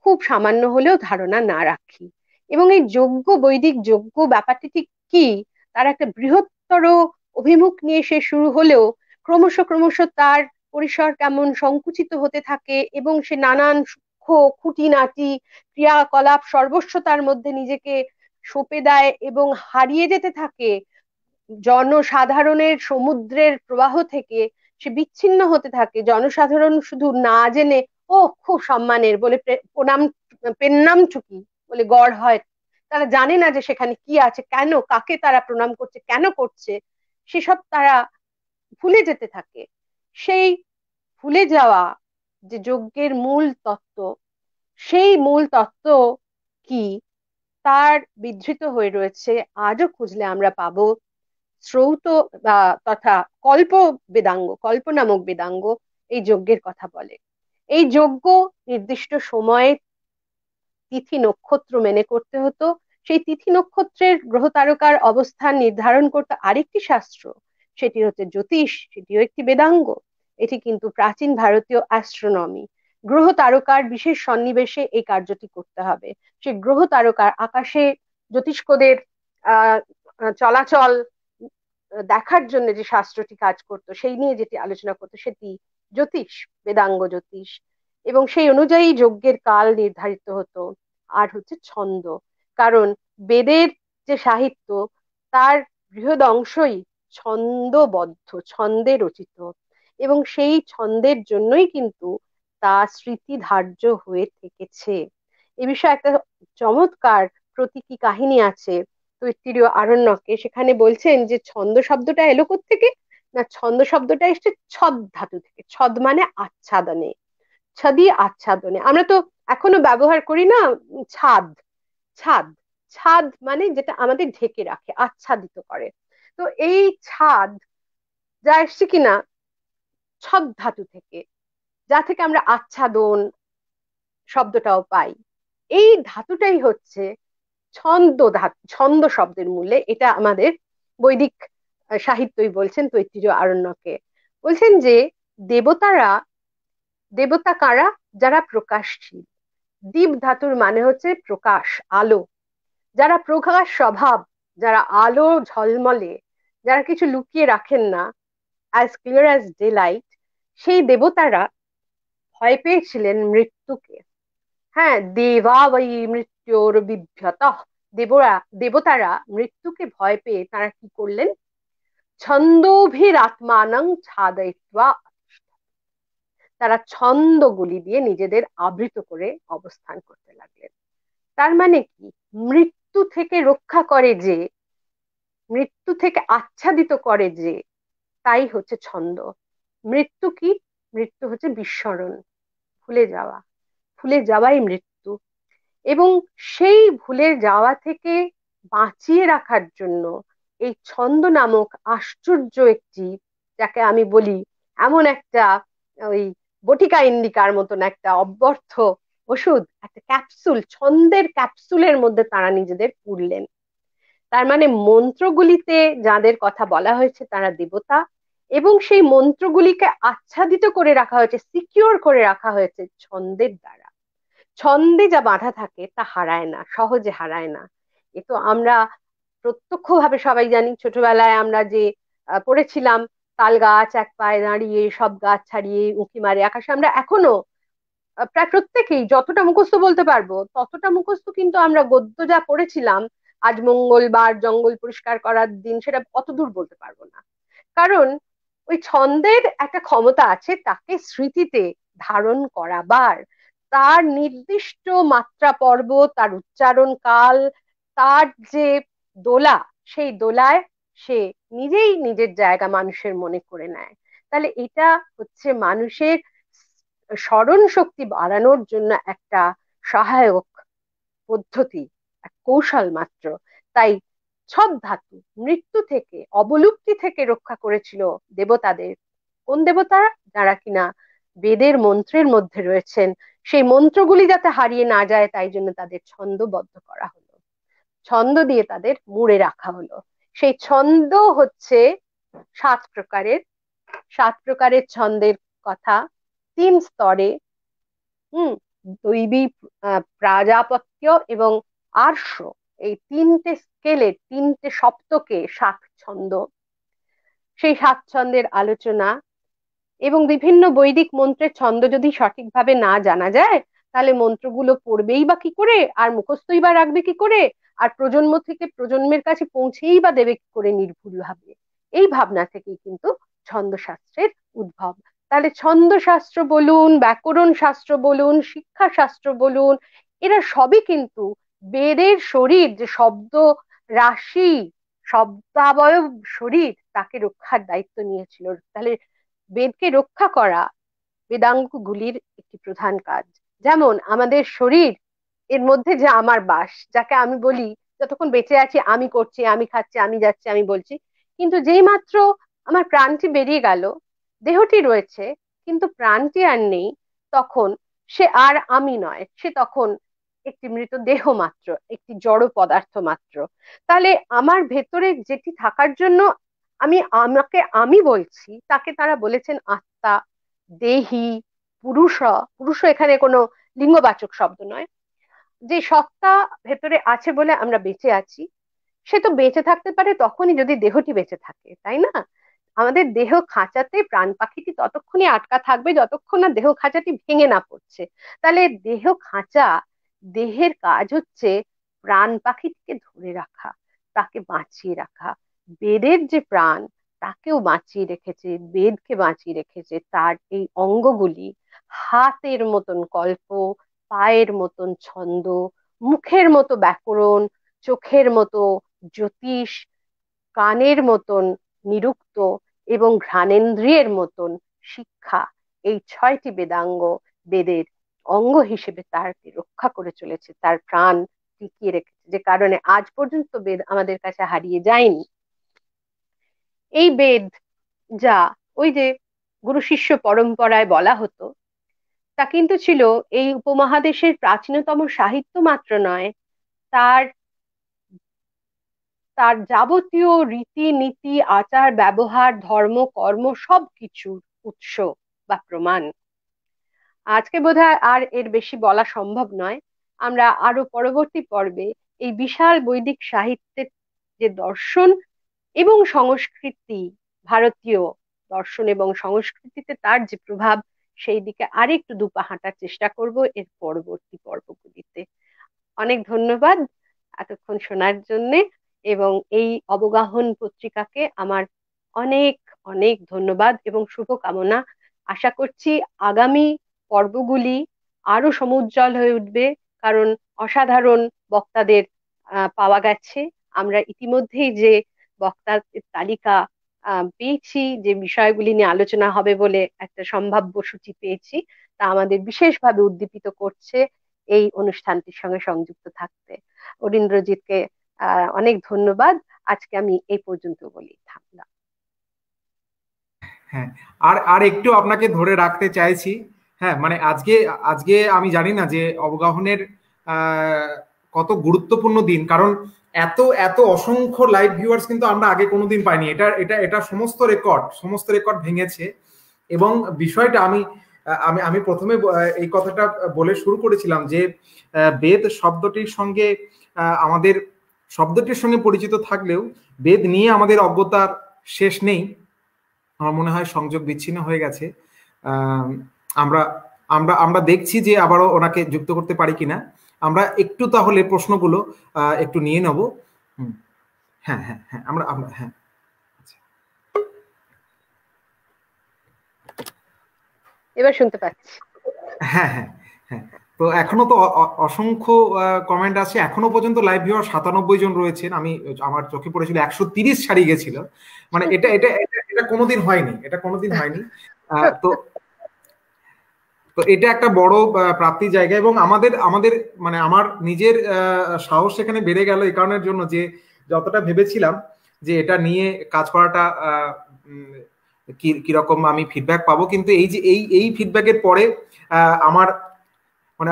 খুব সামান্য হলেও ধারণা না রাখি। এবং এই যজ্ঞ, বৈদিক যজ্ঞ ব্যাপারটি ঠিক কি, তার একটা বৃহত্তর অভিমুখ নিয়ে সে শুরু হলেও ক্রমশ ক্রমশ তার পরিসর কেমন সংকুচিত হতে থাকে, এবং সে নানান সূক্ষ্ম খুঁটিনাটি ক্রিয়াকলাপ সর্বস্ব তার মধ্যে নিজেকে সঁপে দেয় এবং হারিয়ে যেতে থাকে জনসাধারণের সমুদ্রের প্রবাহ থেকে। সে বিচ্ছিন্ন হতে থাকে, জনসাধারণ শুধু না জেনে ও খুব সম্মানের বলে প্রণাম, পেন্নাম ঠুকি বলে গড় হয়, তারা জানে না যে সেখানে কি আছে, কেন, কাকে তারা প্রণাম করছে, কেন করছে, সেসব তারা ভুলে যেতে থাকে। সেই ভুলে যাওয়া যে যজ্ঞের মূল তত্ত্ব, সেই মূল তত্ত্ব কি, তার বিধৃত হয়ে রয়েছে, আজও খুঁজলে আমরা পাবো শ্রৌত তথা কল্প বেদাঙ্গ, কল্প নামক বেদাঙ্গ এই যজ্ঞের কথা বলে। এই যজ্ঞ নির্দিষ্ট সময়ে তিথি নক্ষত্র মেনে করতে হতো। সেই তিথি নক্ষত্রের গ্রহ তারকার অবস্থান নির্ধারণ করতে আরেকটি শাস্ত্র, সেটি হচ্ছে জ্যোতিষ, সেটিও একটি বেদাঙ্গ। এটি কিন্তু প্রাচীন ভারতীয় অ্যাস্ট্রোনমি। গ্রহ তারকার বিশেষ সন্নিবেশে এই কার্যটি করতে হবে। সে গ্রহ তারকার আকাশে জ্যোতিষ্কদের আহ চলাচল দেখার জন্য যে শাস্ত্রটি কাজ করতো, সেই নিয়ে যেটি আলোচনা করতো, সেটি জ্যোতিষ, বেদাঙ্গ জ্যোতিষ। এবং সেই অনুযায়ী যজ্ঞের কাল নির্ধারিত হতো। আর হচ্ছে ছন্দ, কারণ বেদের যে সাহিত্য, তার বৃহৎ অংশই ছন্দবদ্ধ, ছন্দে রচিত, এবং সেই ছন্দের জন্যই কিন্তু তা স্মৃতি ধার্য হয়ে থেকেছে। এ বিষয়ে একটা চমৎকার প্রতীকী কাহিনী আছে তৈত্তিরীয় আরণ্যকে। সেখানে বলছেন যে ছন্দ শব্দটা এলো থেকে, না, ছন্দ শব্দটা এসছে ছদ ধাতু থেকে। ছদ মানে আচ্ছাদনে, ছাদি আচ্ছাদনে। আমরা তো এখনো ব্যবহার করি না ছাদ। ছাদ, ছাদ মানে যেটা আমাদের ঢেকে রাখে, আচ্ছাদিত করে। তো এই ছাদ যা এসছে কিনা ছদ ধাতু থেকে, যা থেকে আমরা আচ্ছাদন শব্দটাও পাই। এই ধাতুটাই হচ্ছে ছন্দ ধাতু। ছন্দ শব্দের মূলে, এটা আমাদের বৈদিক সাহিত্যই বলছেন তৈত্তিরীয় আরণ্যকে। বলছেন যে দেবতারা, দেবতা কারা? যারা প্রকাশশীল। দীপ ধাতুর মানে হচ্ছে প্রকাশ, আলো। যারা প্রকাশ স্বভাব, যারা আলো ঝলমলে, যারা কিছু লুকিয়ে রাখেন না, as clear as day light, সেই দেবতারা ভয় পেয়েছিলেন মৃত্যুকে। হ্যাঁ, দেবা বৈ মৃত্যুর বিভ্যত। দেবরা, দেবতারা মৃত্যুকে ভয় পেয়ে তারা কি করলেন? ছন্দোভিরাত্মানং ছাদয়িত্বা, তারা ছন্দগুলি দিয়ে নিজেদের আবৃত করে অবস্থান করতে লাগলেন। তার মানে কি? মৃত্যু থেকে রক্ষা করে যে, মৃত্যু থেকে আচ্ছাদিত করে যে, তাই হচ্ছে ছন্দ। মৃত্যু কি? মৃত্যু হচ্ছে বিস্মরণ, ভুলে যাওয়া। ভুলে যাওয়াই মৃত্যু। এবং সেই ভুলে যাওয়া থেকে বাঁচিয়ে রাখার জন্য এই ছন্দ নামক আশ্চর্য একটি, যাকে আমি বলি এমন একটা ওই বটিকা ইন্ডিকার মতন একটা অব্যর্থ ওষুধ, একটা ক্যাপসুল, ছন্দের ক্যাপসুলের মধ্যে তারা নিজেদের পুরলেন। তার মানে মন্ত্রগুলিতে যাদের কথা বলা হয়েছে তারা দেবতা, এবং সেই মন্ত্রগুলিকে আচ্ছাদিত করে রাখা হয়েছে, সিকিউর করে রাখা হয়েছে ছন্দের দ্বারা। ছন্দে যা বাঁধা থাকে তা হারায় না, সহজে হারায় না। এ তো আমরা প্রত্যক্ষভাবে সবাই জানি। ছোটবেলায় আমরা যে পড়েছিলাম, তাল গাছ এক পায়ে দাঁড়িয়ে সব গাছ ছাড়িয়ে উঁকি মারে আকাশে, আমরা এখনো প্রায় প্রত্যেকেই যতটা মুখস্থ বলতে পারবো ততটা মুখস্থ কিন্তু আমরা গদ্য যা পড়েছিলাম, আজ মঙ্গলবার জঙ্গল পরিষ্কার করার দিন, সেটা অত দূর বলতে পারবো না। কারণ ওই ছন্দের একটা ক্ষমতা আছে তাকে স্মৃতিতে ধারণ করাবার। তার নির্দিষ্ট মাত্রা পর্ব, তার উচ্চারণ কাল, তার যে দোলা, সেই দোলায় সে নিজেই নিজের জায়গা মানুষের মনে করে নেয়। তাহলে এটা হচ্ছে মানুষের স্মরণ শক্তি বাড়ানোর জন্য একটা সহায়ক পদ্ধতি, এক কৌশল মাত্র। তাই ছদ ধাতু মৃত্যু থেকে, অবলুপ্তি থেকে রক্ষা করেছিল দেবতাদের। কোন দেবতা? যারা কিনা বেদের মন্ত্রের মধ্যে রয়েছেন। সেই মন্ত্রগুলি যাতে হারিয়ে না যায় তাই জন্য তাদের ছন্দবদ্ধ করা হলো, ছন্দ দিয়ে তাদের মুড়ে রাখা হলো। সেই ছন্দ হচ্ছে 7 প্রকারের। 7 প্রকারের ছন্দের কথা 3 স্তরে, দৈবী, প্রাজাপত্য এবং আর্শ, এই 3টে স্কেলে, 3টে সপ্তকে 7 ছন্দ। সেই 7 ছন্দের আলোচনা এবং বিভিন্ন বৈদিক মন্ত্রের ছন্দ যদি সঠিকভাবে না জানা যায়, তাহলে মন্ত্রগুলো পড়বেই বা কি করে, আর মুখস্থই বা রাখবে কি করে, আর প্রজন্ম থেকে প্রজন্মের কাছে পৌঁছেই বা দেবে কি করে নির্ভুল ভাবে। এই ভাবনা থেকেই কিন্তু ছন্দশাস্ত্রের উদ্ভব। তাহলে ছন্দশাস্ত্র বলুন, ব্যাকরণ শাস্ত্র বলুন, শিক্ষা শাস্ত্র বলুন, এরা সবই কিন্তু বেদের শরীর, যে শব্দ রাশি, শব্দাবয়ব শরীর, তাকে রক্ষার দায়িত্ব নিয়েছিল। তাহলে বেদকে রক্ষা করা বেদাঙ্গগুলির একটি প্রধান কাজ। যেমন আমাদের শরীর, এর মধ্যে যে আমার বাস, যাকে আমি বলি যতক্ষণ বেঁচে আছি আমি করছি, আমি খাচ্ছি, আমি যাচ্ছি, আমি বলছি, কিন্তু যেই মাত্র আমার প্রাণটি বেরিয়ে গেল, দেহটি রয়েছে কিন্তু প্রাণটি আর নেই, তখন সে আর আমি নয়, সে তখন একটি মৃত দেহ মাত্র, একটি জড় পদার্থ মাত্র। তাহলে আমার ভেতরে যেটি থাকার জন্য আমাকে আমি বলছি, তাকে তারা বলেছেন আত্মা, দেহি, পুরুষ। পুরুষ এখানে কোনো লিঙ্গবাচক শব্দ নয়। যে সত্তা ভেতরে আছে বলে আমরা বেঁচে আছি, সে তো বেঁচে থাকতে পারে তখনই যদি দেহটি বেঁচে থাকে, তাই না? আমাদের দেহ খাঁচাতে প্রাণ পাখিটি ততক্ষণই আটকা থাকবে যতক্ষণ না দেহ খাঁচাটি ভেঙে না পড়ছে। তাহলে দেহ খাঁচা, দেহের কাজ হচ্ছে প্রাণ পাখিটিকে ধরে রাখা, তাকে বাঁচিয়ে রাখা। বেদের যে প্রাণ, তাকেও বাঁচিয়ে রেখেছে, বেদকে বাঁচিয়ে রেখেছে তার এই অঙ্গগুলি। হাতের মতন কল্প, পায়ের মতন ছন্দ, মুখের মতো ব্যাকরণ, চোখের মতো জ্যোতিষ, কানের মতন নিরুক্ত এবং ঘ্রাণেন্দ্রিয়ের মতন শিক্ষা। এই 6টি বেদাঙ্গ বেদের অঙ্গ হিসেবে তারকে রক্ষা করে চলেছে, তার প্রাণ টিকিয়ে রেখেছে, যে কারণে আজ পর্যন্ত বেদ আমাদের কাছে হারিয়ে যায়নি। এই বেদ, যা ওই যে গুরু শিষ্য পরম্পরায় বলা হতো, তা কিন্তু ছিল এই উপমহাদেশের প্রাচীনতম সাহিত্য মাত্র নয়, তার তার যাবতীয় রীতি নীতি, আচার ব্যবহার, ধর্ম কর্ম সবকিছুর উৎস বা প্রমাণ। আজকে বোধহয় আর এর বেশি বলা সম্ভব নয়। আমরা আরো পরবর্তী পর্বে এই বিশাল বৈদিক সাহিত্যের যে দর্শন এবং সংস্কৃতি, ভারতীয় দর্শন এবং সংস্কৃতিতে তার যে প্রভাব, সেই দিকে আরেকটু দুপা হাঁটার চেষ্টা করব এর পরবর্তী পর্বগুলিতে। অনেক ধন্যবাদ এতক্ষণ শোনার জন্যে, এবং এই অবগাহন পত্রিকাকে আমার অনেক অনেক ধন্যবাদ এবং শুভকামনা। আশা করছি আগামী পর্বগুলি আরো সমুজ্জ্বল হয়ে উঠবে, কারণ অসাধারণ বক্তাদের পাওয়া গেছে। আমরা ইতিমধ্যেই যে বক্তাদের তালিকা পেয়েছি, যে বিষয়গুলি নিয়ে আলোচনা হবে বলে একটা সম্ভাব্য সূচি পেয়েছি, তা আমাদের বিশেষভাবে উদ্দীপিত করছে এই অনুষ্ঠানটির সঙ্গে সংযুক্ত থাকতে। অরিন্দ্রজিৎকে অনেক ধন্যবাদ। আজকে আমি এই পর্যন্ত বলি, থামলাম। হ্যাঁ, আর আর একটু আপনাকে ধরে রাখতে চাইছি। হ্যাঁ, মানে আজকে আজকে আমি জানি না যে অবগাহনের কত গুরুত্বপূর্ণ দিন, কারণ এত এত অসংখ্য লাইভ ভিউয়ার্স কিন্তু আমরা আগে কোনোদিন পাইনি। এটা এটা এটা সমস্ত রেকর্ড ভেঙেছে। এবং বিষয়টা আমি আমি আমি প্রথমে এই কথাটা বলে শুরু করেছিলাম যে বেদ শব্দটির সঙ্গে আমাদের শব্দটির সঙ্গে পরিচিত থাকলেও বেদ নিয়ে আমাদের অজ্ঞতার শেষ নেই। আমার মনে হয় সংযোগ বিচ্ছিন্ন হয়ে গেছে। আমরা আমরা আমরা দেখছি যে আবারও ওনাকে যুক্ত করতে পারি কিনা। আমরা একটু তাহলে প্রশ্নগুলো একটু নিয়ে নেব। হ্যাঁ হ্যাঁ হ্যাঁ, আমরা আমরা হ্যাঁ, এবার শুনতে পাচ্ছি। হ্যাঁ হ্যাঁ হ্যাঁ। তো এখনো তো অসংখ্য কমেন্ট আছে। এখনো পর্যন্ত লাইভ ভিউয়ার 97 জন রয়েছেন। আমার চোখে পড়েছিল 130 ছাড়িয়ে গেছিল। মানে এটা এটা এটা কোনোদিন হয়নি, এটা কোনোদিন হয়নি। তো তো এটা একটা বড় প্রাপ্তির জায়গা। এবং আমাদের আমাদের মানে আমার নিজের সাহস সেখানে বেড়ে গেল এই কারণের জন্য যে যতটা ভেবেছিলাম যে এটা নিয়ে কাজ করাটা কিরকম আমি ফিডব্যাক পাবো, কিন্তু এই যে এই ফিডব্যাকের পরে আমার মানে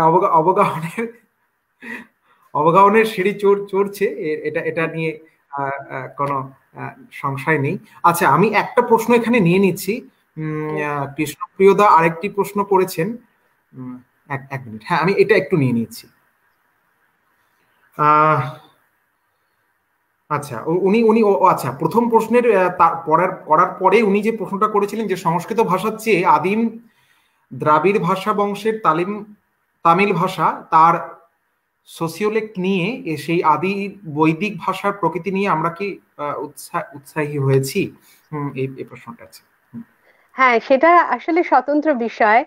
অবগাহনের সিঁড়ি চড়ছে, এটা এটা নিয়ে কোনো সংশয় নেই। আচ্ছা, আমি একটা প্রশ্ন এখানে নিয়ে নিচ্ছি। কৃষ্ণপ্রিয়দা আরেকটি প্রশ্ন করেছেন। এক মিনিট, হ্যাঁ আমি এটা একটু নিয়ে নিচ্ছি। আচ্ছা, উনি উনি আচ্ছা, প্রথম প্রশ্নের করার পরে উনি যে প্রশ্নটা করেছিলেন যে সংস্কৃত ভাষার চেয়ে আদিম দ্রাবিড় ভাষা বংশের তামিল ভাষা তার সোসিওলেক্ট নিয়ে সেই আদি বৈদিক ভাষার প্রকৃতি নিয়ে আমরা কি উৎসাহী হয়েছি? এই প্রশ্নটা আছে। হ্যাঁ, সেটা আসলে স্বতন্ত্র বিষয়।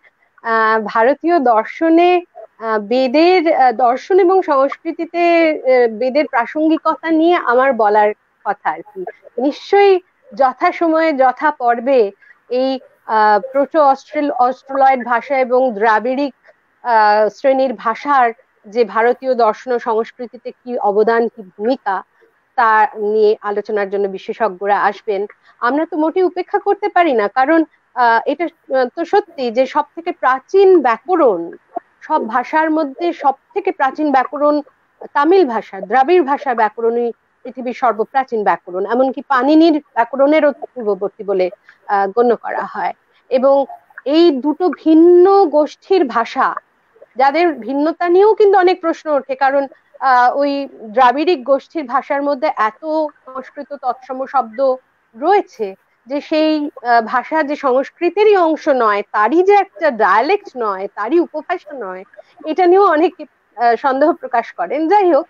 ভারতীয় দর্শনে বেদের দর্শন এবং সংস্কৃতিতে বেদের প্রাসঙ্গিকতা নিয়ে আমার বলার কথা আর কি। নিশ্চয়ই যথা সময়ে যথা পর্বে এই প্রোটো অস্ট্রোলয়েড ভাষা এবং দ্রাবিড়িক শ্রেণীর ভাষার যে ভারতীয় দর্শন ও সংস্কৃতিতে কি অবদান, কি ভূমিকা, তা নিয়ে আলোচনার জন্য বিশেষজ্ঞরা আসবেন। আমরা তো মোটেই উপেক্ষা করতে পারি না, কারণ এটা তো সত্যি যে সব থেকে প্রাচীন ব্যাকরণ, সব ভাষার মধ্যে সব থেকে প্রাচীন ব্যাকরণ তামিল ভাষা, দ্রাবিড় ভাষার ব্যাকরণই পৃথিবীর সর্বপ্রাচীন ব্যাকরণ, এমনকি পাণিনির ব্যাকরণেরও পূর্ববর্তী বলে গণ্য করা হয়। এবং এই দুটো ভিন্ন গোষ্ঠীর ভাষা, যাদের ভিন্নতা নিয়েও কিন্তু অনেক প্রশ্ন ওঠে, কারণ ওই দ্রাবিড়িক গোষ্ঠীর ভাষার মধ্যে এত সংস্কৃত তৎসম শব্দ রয়েছে যে সেই ভাষা যে সংস্কৃতেরই অংশ নয়, তারই যে একটা ডায়ালেক্ট নয়, তারই উপভাষা নয়, এটা নিয়েও অনেক সন্দেহ প্রকাশ করেন। যাই হোক,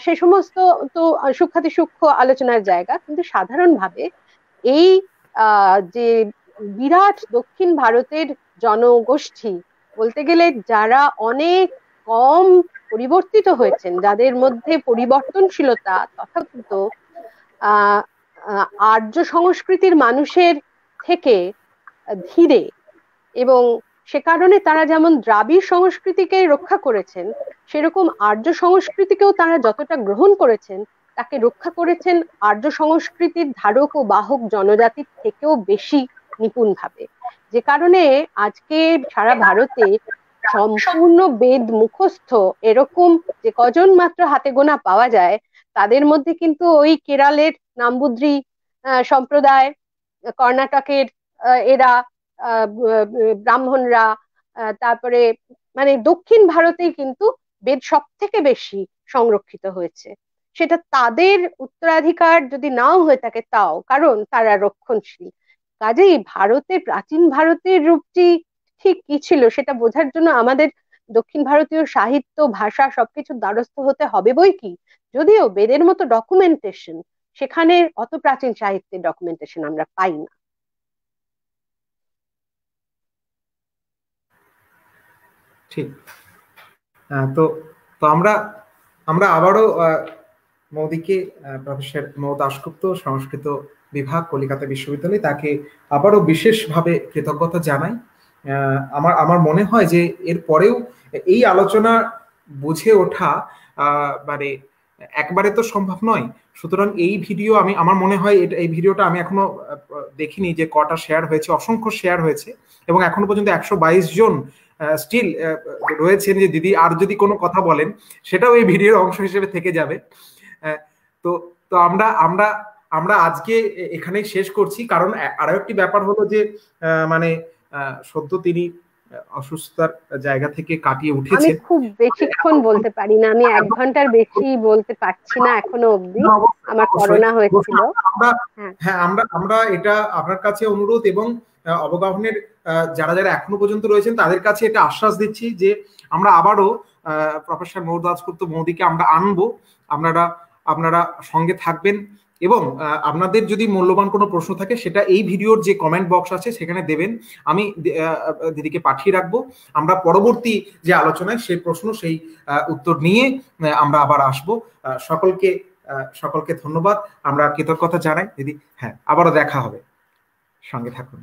সে সমস্ত তো সূক্ষ্মাতি সূক্ষ্ম আলোচনার জায়গা, কিন্তু সাধারণভাবে এই যে বিরাট দক্ষিণ ভারতের জনগোষ্ঠী বলতে গেলে, যারা অনেক কম পরিবর্তিত হয়েছেন, যাদের মধ্যে পরিবর্তনশীলতা তথাকথিত আর্য সংস্কৃতির মানুষের থেকে ধীরে, এবং সে কারণে তারা যেমন দ্রাবিড় সংস্কৃতিকে রক্ষা করেছেন, সেরকম আর্য সংস্কৃতিকেও তারা যতটা গ্রহণ করেছেন, তাকে রক্ষা করেছেন আর্য সংস্কৃতির ধারক ও বাহক জনজাতির থেকেও বেশি নিপুণভাবে। যে কারণে আজকে সারা ভারতে সম্পূর্ণ বেদ মুখস্থ এরকম যে কজন মাত্র হাতে গোনা পাওয়া যায়, তাদের মধ্যে কিন্তু ওই কেরলের নাম্বুদ্রি সম্প্রদায়, কর্ণাটকের এরা ব্রাহ্মণরা, তারপরে মানে দক্ষিণ ভারতেই কিন্তু বেদ সব থেকে বেশি সংরক্ষিত হয়েছে। সেটা তাদের উত্তরাধিকার যদি নাও হয়ে থাকে তাও, কারণ তারা রক্ষণশীল। কাজেই ভারতে, প্রাচীন ভারতের রূপটি ঠিক কি ছিল সেটা বোঝার জন্য আমাদের দক্ষিণ ভারতীয় সাহিত্য, ভাষা সবকিছু দ্বারস্থ হতে হবে বই কি। যদিও বেদের মতো ডকুমেন্টেশন, সেখানে অত প্রাচীন সাহিত্যের ডকুমেন্টেশন আমরা পাই না। ঠিক। তো তো আমরা আমরা আবারও মোদিকে, প্রফেসর মৌ দাশগুপ্ত, সংস্কৃত বিভাগ, কলিকাতা বিশ্ববিদ্যালয়, তাকে আবারও বিশেষভাবে কৃতজ্ঞতা জানাই। আমার আমার মনে হয় যে এর পরেও এই আলোচনা বুঝে ওঠা মানে একবারে তো সম্ভব নয়। সুতরাং এই ভিডিও আমার মনে হয় এই ভিডিওটা আমি এখনো দেখিনি যে কটা শেয়ার হয়েছে, অসংখ্য শেয়ার হয়েছে, এবং এখনো পর্যন্ত 122 জন স্টিল রয়েছেন যে দিদি আর যদি কোনো কথা বলেন সেটাও এই ভিডিওর অংশ হিসেবে থেকে যাবে। তো তো আমরা আমরা আমরা আজকে এখানেই শেষ করছি, কারণ আরো একটি ব্যাপার হলো যে মানে সদ্য তিনি অসুস্থতার জায়গা থেকে কাটিয়ে আমি উঠেছেন। খুব বেশিক্ষণ বলতে পারি না, আমি 1 ঘন্টার বেশি বলতে পারছি না এখনো অবধি, আমার করোনা হয়েছিল। হ্যাঁ, আমরা আমরা এটা আপনার কাছে অনুরোধ এবং অবগাহনের যারা যারা এখনো পর্যন্ত রয়েছেন তাদের কাছে এটা আশ্বাস দিচ্ছি যে আমরা আবারও প্রফেসর মৌ দাশগুপ্ত মৌদিকে আমরা আনবো। আপনারা আপনারা সঙ্গে থাকবেন, এবং আপনাদের যদি মূল্যবান কোনো প্রশ্ন থাকে সেটা এই ভিডিওর যে কমেন্ট বক্স আছে সেখানে দেবেন, আমি দিদিকে পাঠিয়ে রাখবো। আমরা পরবর্তী যে আলোচনায় সেই প্রশ্ন, সেই উত্তর নিয়ে আমরা আবার আসবো। সকলকে সকলকে ধন্যবাদ, আমরা কৃতজ্ঞতা জানাই দিদি। হ্যাঁ, আবারও দেখা হবে, সঙ্গে থাকুন।